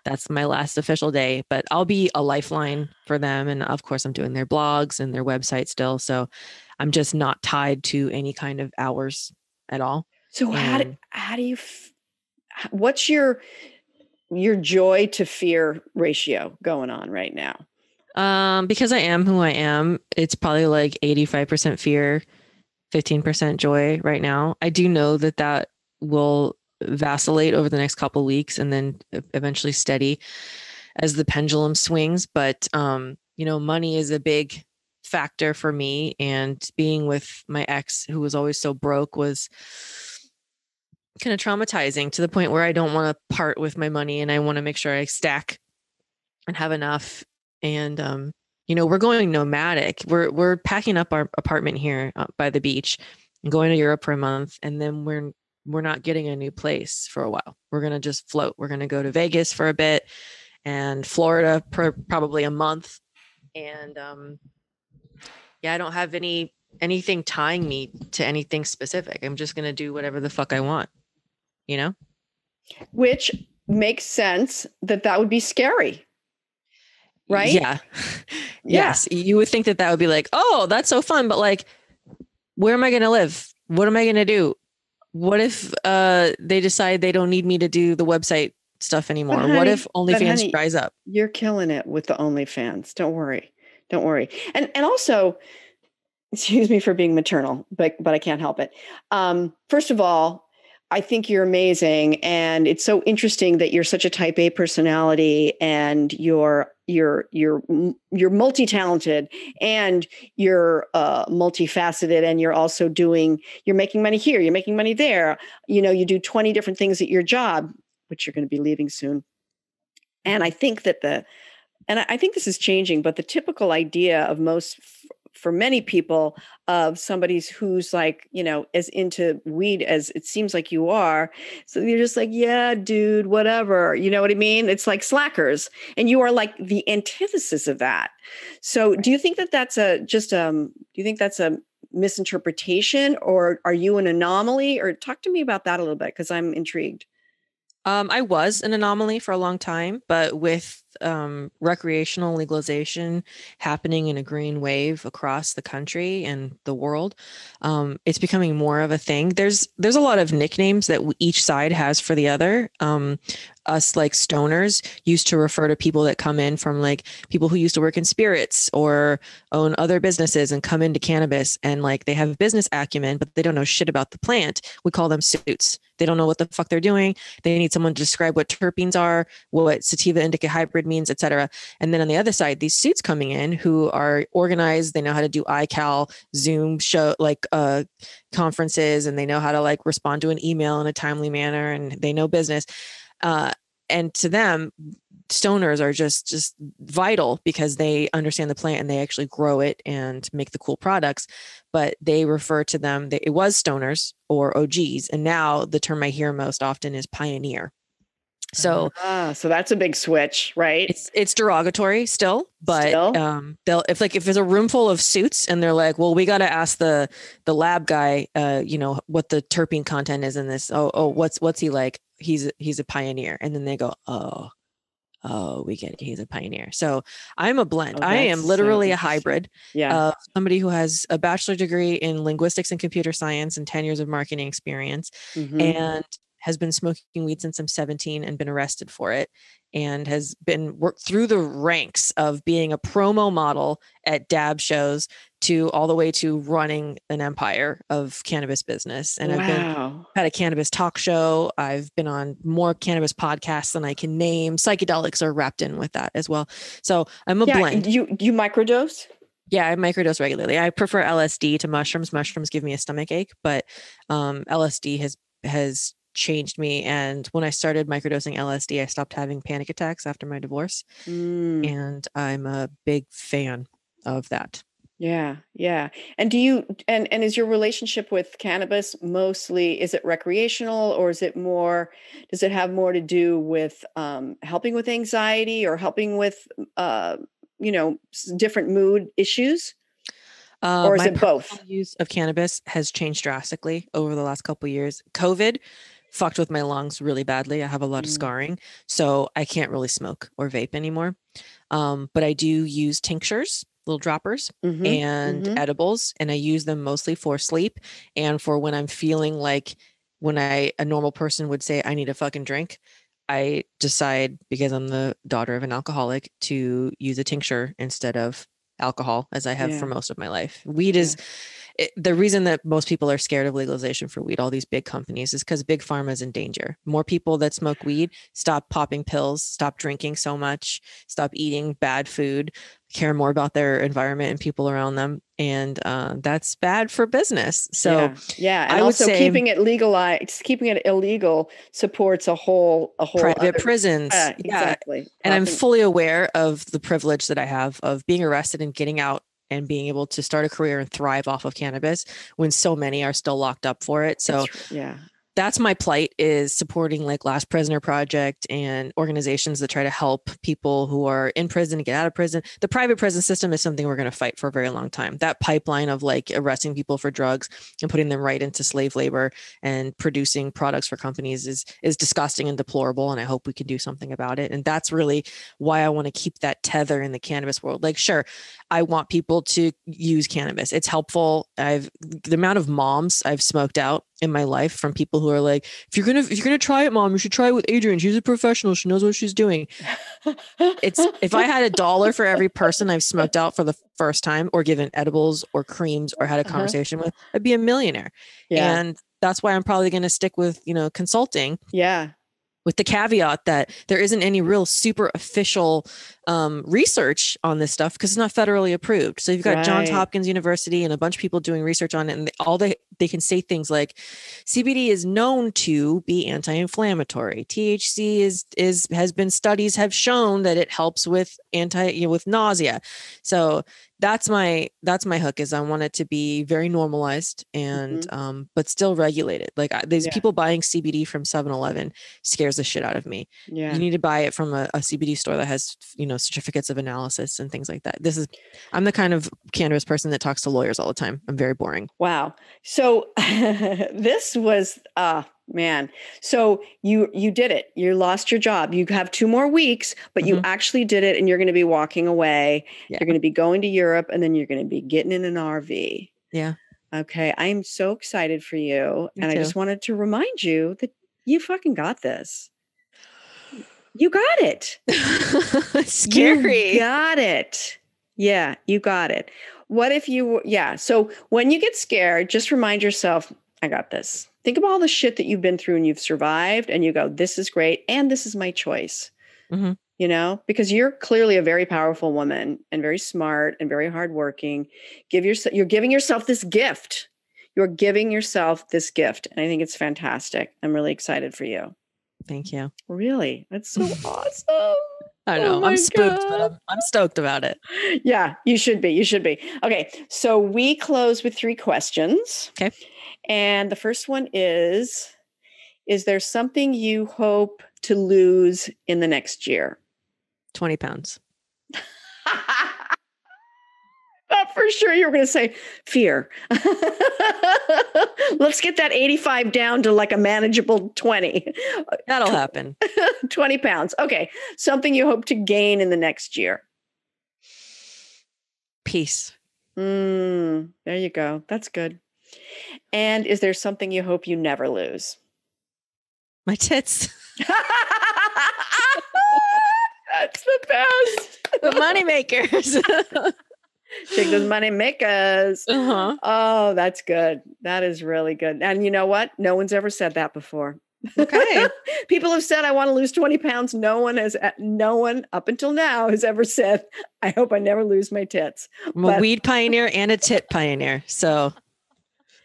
that's my last official day, but I'll be a lifeline for them. And of course I'm doing their blogs and their website still. So I'm just not tied to any kind of hours at all. So how do you, what's your joy to fear ratio going on right now? Because I am who I am, it's probably like 85% fear, 15% joy right now. I do know that will vacillate over the next couple of weeks and then eventually steady as the pendulum swings. But, money is a big factor for me, and being with my ex who was always so broke was kind of traumatizing to the point where I don't want to part with my money and I want to make sure I stack and have enough. And, we're going nomadic. We're packing up our apartment here by the beach and going to Europe for a month. And then we're not getting a new place for a while. We're going to just float. We're going to go to Vegas for a bit and Florida probably a month. And, I don't have anything tying me to anything specific. I'm just going to do whatever the fuck I want. Which makes sense that would be scary, right? Yeah. Yes. You would think that would be like, oh, that's so fun. But like, where am I going to live? What am I going to do? What if they decide they don't need me to do the website stuff anymore? Honey, what if OnlyFans dries up? You're killing it with the OnlyFans. Don't worry. And also, excuse me for being maternal, but I can't help it. First of all, I think you're amazing, and it's so interesting that you're such a Type A personality, and you're multi-talented, and you're multifaceted, and you're making money here, you're making money there. You do 20 different things at your job, which you're going to be leaving soon. And I think I think this is changing, but the typical idea of for many people of somebody who's like, as into weed as it seems like you are. So you're just like, yeah, dude, whatever. You know what I mean? It's like slackers. And you are like the antithesis of that. So do you think that's do you think that's a misinterpretation, or are you an anomaly? Or talk to me about that a little bit, because I'm intrigued. I was an anomaly for a long time, but with recreational legalization happening in a green wave across the country and the world, it's becoming more of a thing. There's a lot of nicknames that each side has for the other. Us like stoners used to refer to people that come in from like people who used to work in spirits or own other businesses and come into cannabis, and like they have business acumen, but they don't know shit about the plant. We call them suits. They don't know what the fuck they're doing. They need someone to describe what terpenes are, what sativa indica hybrid means, etc. And then on the other side, these suits coming in who are organized. They know how to do iCal, Zoom show, like conferences, and they know how to like respond to an email in a timely manner, and they know business. And to them, stoners are just vital because they understand the plant and they actually grow it and make the cool products. But they refer to them, it was stoners or OGs. And now the term I hear most often is pioneer. So that's a big switch, right? It's derogatory still, but if there's a room full of suits and they're like, well, we got to ask the lab guy, what the terpene content is in this. Oh, what's he like? He's a pioneer. And then they go, oh, we get it. He's a pioneer. So I'm a blend. I am literally a hybrid of somebody who has a bachelor degree in linguistics and computer science and 10 years of marketing experience, and has been smoking weed since I'm 17 and been arrested for it, and has been worked through the ranks of being a promo model at dab shows to all the way to running an empire of cannabis business. And I've had a cannabis talk show. I've been on more cannabis podcasts than I can name. Psychedelics are wrapped in with that as well. So I'm a blend. You microdose? Yeah, I microdose regularly. I prefer LSD to mushrooms. Mushrooms give me a stomach ache, but LSD has changed me. And when I started microdosing LSD, I stopped having panic attacks after my divorce. And I'm a big fan of that. Yeah. Yeah. And and is your relationship with cannabis mostly, is it recreational, or is it more, does it have more to do with helping with anxiety or helping with, different mood issues? Or is My it both? personal use of cannabis has changed drastically over the last couple of years. COVID fucked with my lungs really badly. I have a lot of scarring, so I can't really smoke or vape anymore. But I do use tinctures, little droppers, and edibles, and I use them mostly for sleep and for when I'm feeling like when a normal person would say, I need a fucking drink. I decide, because I'm the daughter of an alcoholic, to use a tincture instead of alcohol, as I have for most of my life. Weed is the reason that most people are scared of legalization for weed, all these big companies, is because big pharma is in danger. More people that smoke weed stop popping pills, stop drinking so much, stop eating bad food, care more about their environment and people around them. And that's bad for business. So yeah. And I would also say keeping it legalized, keeping it illegal supports a whole private other, prisons. exactly. And I'm fully aware of the privilege that I have of being arrested and getting out and being able to start a career and thrive off of cannabis when so many are still locked up for it. So that's my plight, is supporting like Last Prisoner Project and organizations that try to help people who are in prison to get out of prison. The private prison system is something we're going to fight for a very long time. That pipeline of like arresting people for drugs and putting them right into slave labor and producing products for companies is disgusting and deplorable. And I hope we can do something about it. And that's really why I want to keep that tether in the cannabis world. Like, sure, I want people to use cannabis. It's helpful. The amount of moms I've smoked out in my life from people who are like, if you're gonna try it, mom, you should try it with Adrienne. She's a professional. She knows what she's doing. If I had $1 for every person I've smoked out for the first time, or given edibles or creams, or had a conversation with, I'd be a millionaire. And that's why I'm probably going to stick with, consulting. With the caveat that there isn't any real super official research on this stuff because it's not federally approved. So you've got Johns Hopkins University and a bunch of people doing research on it, and they can say things like CBD is known to be anti-inflammatory. THC has been studies have shown that it helps with with nausea. So that's my hook, is I want it to be very normalized and but still regulated. Like these people buying CBD from 7-Eleven scares the shit out of me. You need to buy it from a CBD store that has certificates of analysis and things like that. I'm the kind of cannabis person that talks to lawyers all the time. I'm very boring. Wow. So this was man. So you did it. You lost your job. You have 2 more weeks, but you actually did it, and you're going to be walking away. You're going to be going to Europe, and then you're going to be getting in an RV. Yeah. Okay. I am so excited for you. Me and too. I just wanted to remind you that you fucking got this. You got it. It's scary. You got it. Yeah, you got it. What if so when you get scared, just remind yourself, I got this. Think of all the shit that you've been through and you've survived, and you go, this is great. And this is my choice, because you're clearly a very powerful woman and very smart and very hardworking. You're giving yourself this gift. You're giving yourself this gift. And I think it's fantastic. I'm really excited for you. Thank you. Really? That's so awesome. I know. I'm spooked, but I'm stoked about it. Yeah, you should be. You should be. Okay. So we close with 3 questions. Okay. And the first one is there something you hope to lose in the next year? 20 pounds. For sure you were going to say fear. Let's get that 85 down to like a manageable 20. That'll happen. 20 pounds. Okay. Something you hope to gain in the next year? Peace. There you go. That's good. And is there something you hope you never lose? My tits. That's the best. The money makers. Shake those money makers. Oh, that's good. That is really good. And you know what? No one's ever said that before. Okay. People have said, I want to lose 20 pounds. No one up until now has ever said, I hope I never lose my tits. I'm a weed pioneer and a tit pioneer. So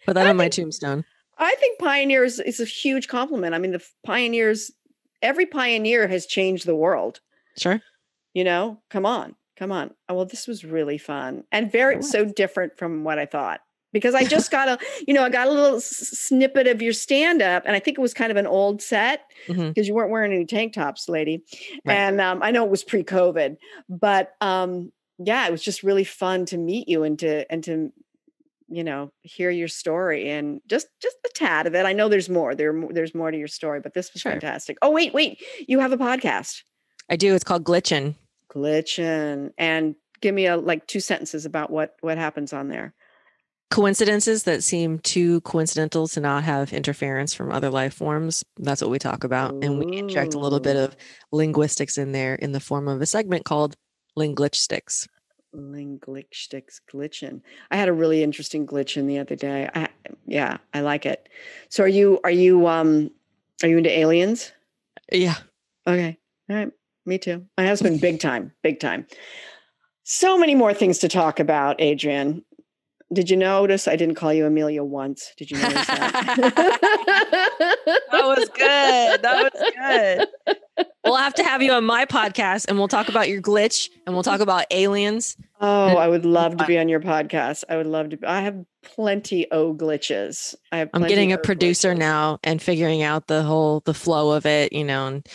put that on my tombstone. I think pioneer is a huge compliment. I mean, every pioneer has changed the world. Sure. Come on. Come on. Oh, well, this was really fun and so different from what I thought. Because I just got I got a little snippet of your stand up, and I think it was kind of an old set because you weren't wearing any tank tops, lady. Right. And I know it was pre-COVID, but yeah, it was just really fun to meet you and to hear your story and just a tad of it. I know there's more. There's more to your story, but this was fantastic. Oh, wait, you have a podcast. I do. It's called Glitchin'. And give me like 2 sentences about what happens on there. Coincidences that seem too coincidental to not have interference from other life forms. That's what we talk about. And we inject a little bit of linguistics in there in the form of a segment called Linglitchsticks. Linglitchsticks, glitchin'. I had a really interesting glitchin' the other day. I like it. So are you into aliens? Yeah. Okay. All right. Me too. My husband, big time. So many more things to talk about, Adrienne. Did you notice I didn't call you Amelia once? Did you notice that? That was good. We'll have to have you on my podcast and we'll talk about your glitch and we'll talk about aliens. Oh, I would love to be on your podcast. I would love to. I have plenty of glitches. I'm getting a producer now and figuring out the flow of it, and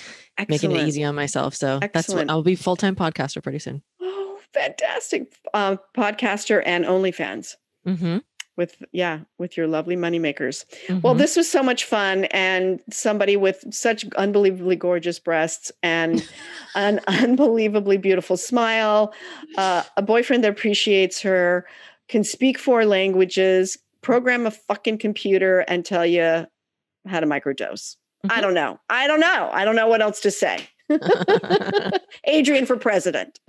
making it easy on myself. So that's what I'll be full-time podcaster pretty soon. Oh, fantastic. Podcaster and OnlyFans. Mm-hmm. With your lovely moneymakers. Mm-hmm. Well, this was so much fun, and somebody with such unbelievably gorgeous breasts and an unbelievably beautiful smile, a boyfriend that appreciates her, can speak 4 languages, program a fucking computer, and tell you how to microdose. Mm-hmm. I don't know. I don't know what else to say. Adrienne for president.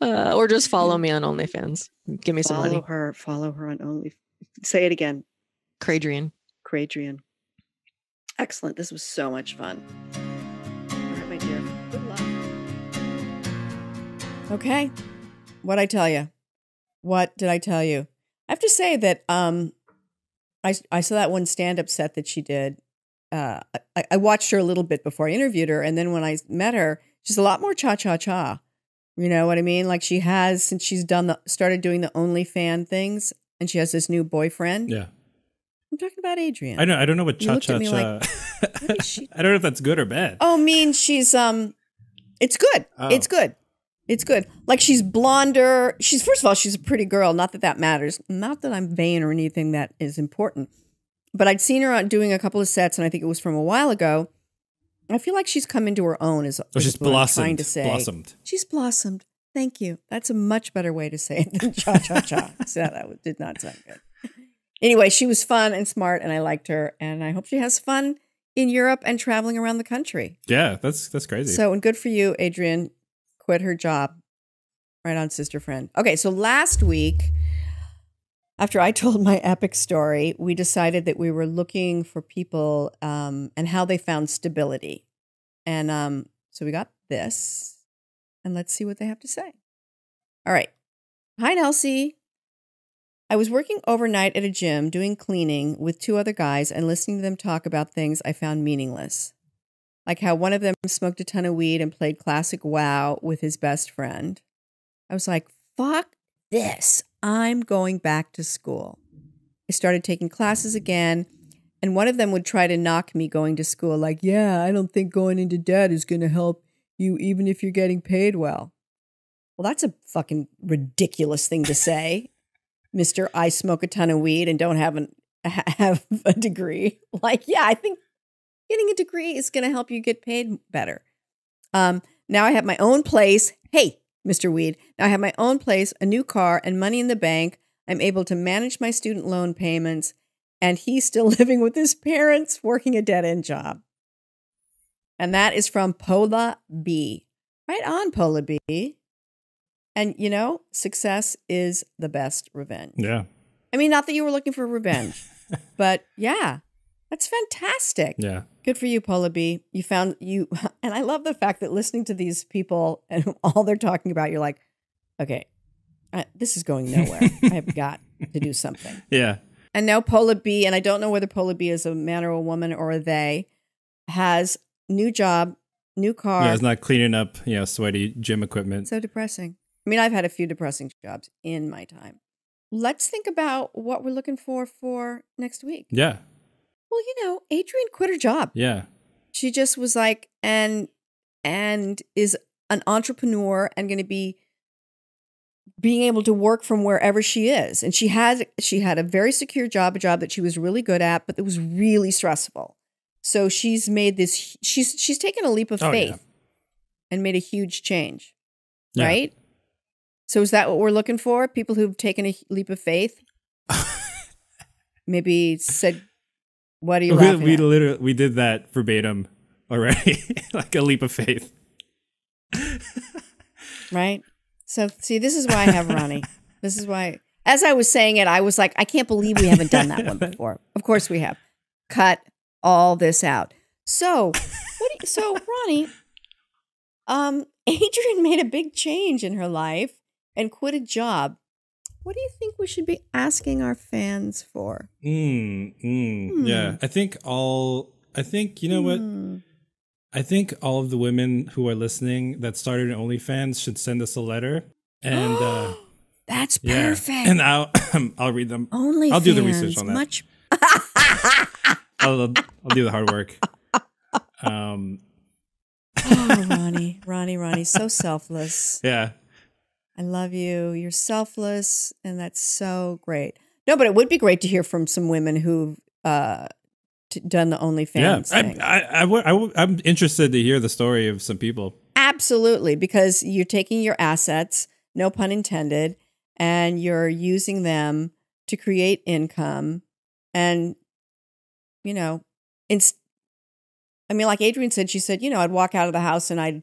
Or just follow me on OnlyFans. Give me some money. Follow her on OnlyFans. Say it again. Cradrian. Excellent. This was so much fun. All right, my dear. Good luck. Okay. What'd I tell you? What did I tell you? I have to say that I saw that one stand-up set that she did. I watched her a little bit before I interviewed her. And then when I met her, she's a lot more cha-cha-cha. You know what I mean? Like she has, since she's started doing the OnlyFans things, and she has this new boyfriend. Yeah. I'm talking about Adrienne. I don't know what cha-cha-cha. Like, I don't know if that's good or bad. Oh, I mean, she's, it's good. Oh. It's good. Like she's blonder. First of all, she's a pretty girl. Not that matters. Not that I'm vain or anything that is important. But I'd seen her doing a couple of sets, and I think it was from a while ago. I feel like she's come into her own. She's blossomed. I'm trying to say. She's blossomed. Thank you. That's a much better way to say it than cha-cha-cha. So that did not sound good. Anyway, she was fun and smart, and I liked her. And I hope she has fun in Europe and traveling around the country. Yeah, that's crazy. So, and good for you, Adrienne. Quit her job. Right on, sister friend. Okay, so last week, after I told my epic story, we decided that we were looking for people and how they found stability. And so we got this, and let's see what they have to say. All right. Hi, Nelsie. I was working overnight at a gym doing cleaning with 2 other guys and listening to them talk about things I found meaningless. Like how one of them smoked a ton of weed and played classic WoW with his best friend. I was like, fuck this. I'm going back to school. I started taking classes again, and one of them would try to knock me going to school. Like, yeah, I don't think going into debt is going to help you even if you're getting paid well. Well, that's a fucking ridiculous thing to say, Mr. I smoke a ton of weed and don't have a degree. Like, yeah, I think getting a degree is going to help you get paid better. Now I have my own place. Hey, Mr. Weed. Now I have my own place, a new car, and money in the bank. I'm able to manage my student loan payments, and he's still living with his parents, working a dead-end job. And that is from Pola B. Right on, Pola B. And, success is the best revenge. Yeah. I mean, not that you were looking for revenge, but yeah, that's fantastic. Yeah. Good for you, Pola B. You found and I love the fact that listening to these people and all they're talking about, you're like, okay, this is going nowhere. I have got to do something. Yeah. And now Pola B, and I don't know whether Pola B is a man or a woman or a they, has new job, new car. Yeah, it's not cleaning up, sweaty gym equipment. So depressing. I mean, I've had a few depressing jobs in my time. Let's think about what we're looking for next week. Yeah. Well, Adrienne quit her job. Yeah. She just was like, and is an entrepreneur and going to be being able to work from wherever she is. And she had a very secure job, a job that she was really good at, but it was really stressful. So she's made this, she's taken a leap of faith and made a huge change, right? So is that what we're looking for? People who've taken a leap of faith? Maybe said, what are you laughing at? We did that verbatim already, like a leap of faith. Right? So see, this is why I have Ronnie. This is why, as I was saying it, I was like, I can't believe we haven't done that one before. Of course we have. Cut all this out. So, Ronnie, Adrienne made a big change in her life and quit a job. What do you think we should be asking our fans for? Yeah, I think you know what? I think all of the women who are listening that started an OnlyFans should send us a letter, and that's perfect. And I'll read them. OnlyFans. I'll do the research on that. I'll do the hard work. Ronnie, so selfless. Yeah. I love you. You're selfless, and that's so great. No, but it would be great to hear from some women who've done the OnlyFans thing. I'm interested to hear the story of some people. Absolutely, because you're taking your assets, no pun intended, and you're using them to create income. And, like Adrienne said, she said, I'd walk out of the house and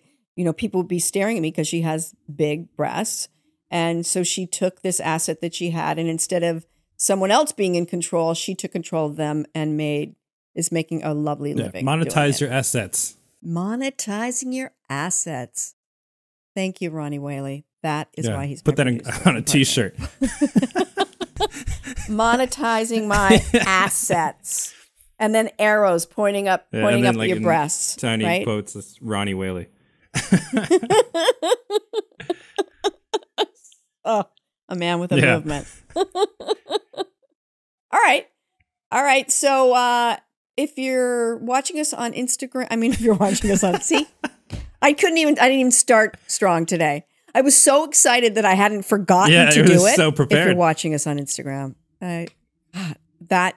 people would be staring at me because she has big breasts. And so she took this asset that she had, and instead of someone else being in control, she took control of them and is making a lovely living. Monetize your assets. Monetizing your assets. Thank you, Ronnie Whaley. That is why he's put that on a t-shirt. Monetizing my assets. And then arrows pointing up your breasts. Tiny quotes, that's Ronnie Whaley. Oh, a man with a movement. All right. So if you're watching us on Instagram, if you're watching us on, see, I didn't even start strong today. I was so excited that I hadn't forgotten to do it. So prepared. If you're watching us on Instagram, I'm not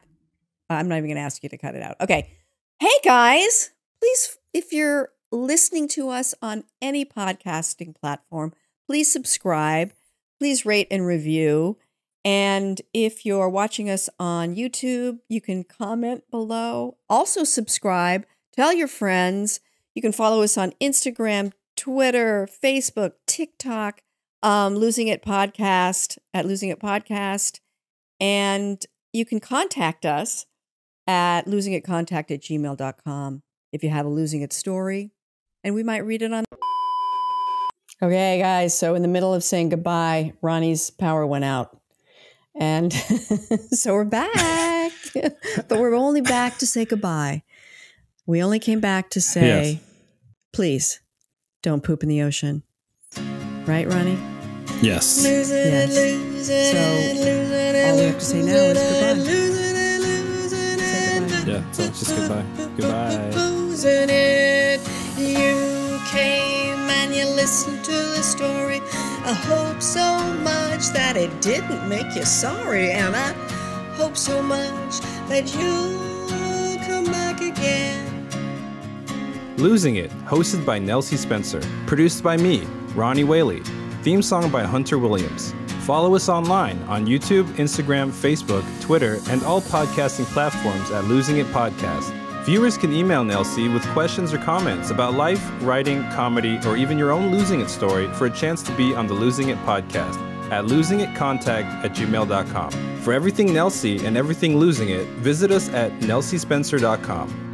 even going to ask you to cut it out. Okay. Hey guys, please, if you're listening to us on any podcasting platform, please subscribe, please rate and review. And if you're watching us on YouTube, you can comment below. Also subscribe, tell your friends. You can follow us on Instagram, Twitter, Facebook, TikTok, Losing It Podcast at Losing It Podcast. And you can contact us at losingitcontact@gmail.com if you have a Losing It story, and we might read it on. Okay, guys, so in the middle of saying goodbye, Ronnie's power went out. And so we're back, but we're only back to say goodbye. We only came back to say, please don't poop in the ocean. Right, Ronnie? Yes. Yes. So all we have to say now is goodbye. Yeah, so it's just goodbye. Goodbye. Losing it. You came and you listened to the story. I hope so much that it didn't make you sorry. And I hope so much that you'll come back again. Losing It, hosted by Nelsie Spencer. Produced by me, Ronnie Whaley. Theme song by Hunter Williams. Follow us online on YouTube, Instagram, Facebook, Twitter, and all podcasting platforms at Losing It Podcast. Viewers can email Nelsie with questions or comments about life, writing, comedy, or even your own Losing It story for a chance to be on the Losing It Podcast at losingitcontact@gmail.com. For everything Nelsie and everything Losing It, visit us at nelsiespencer.com.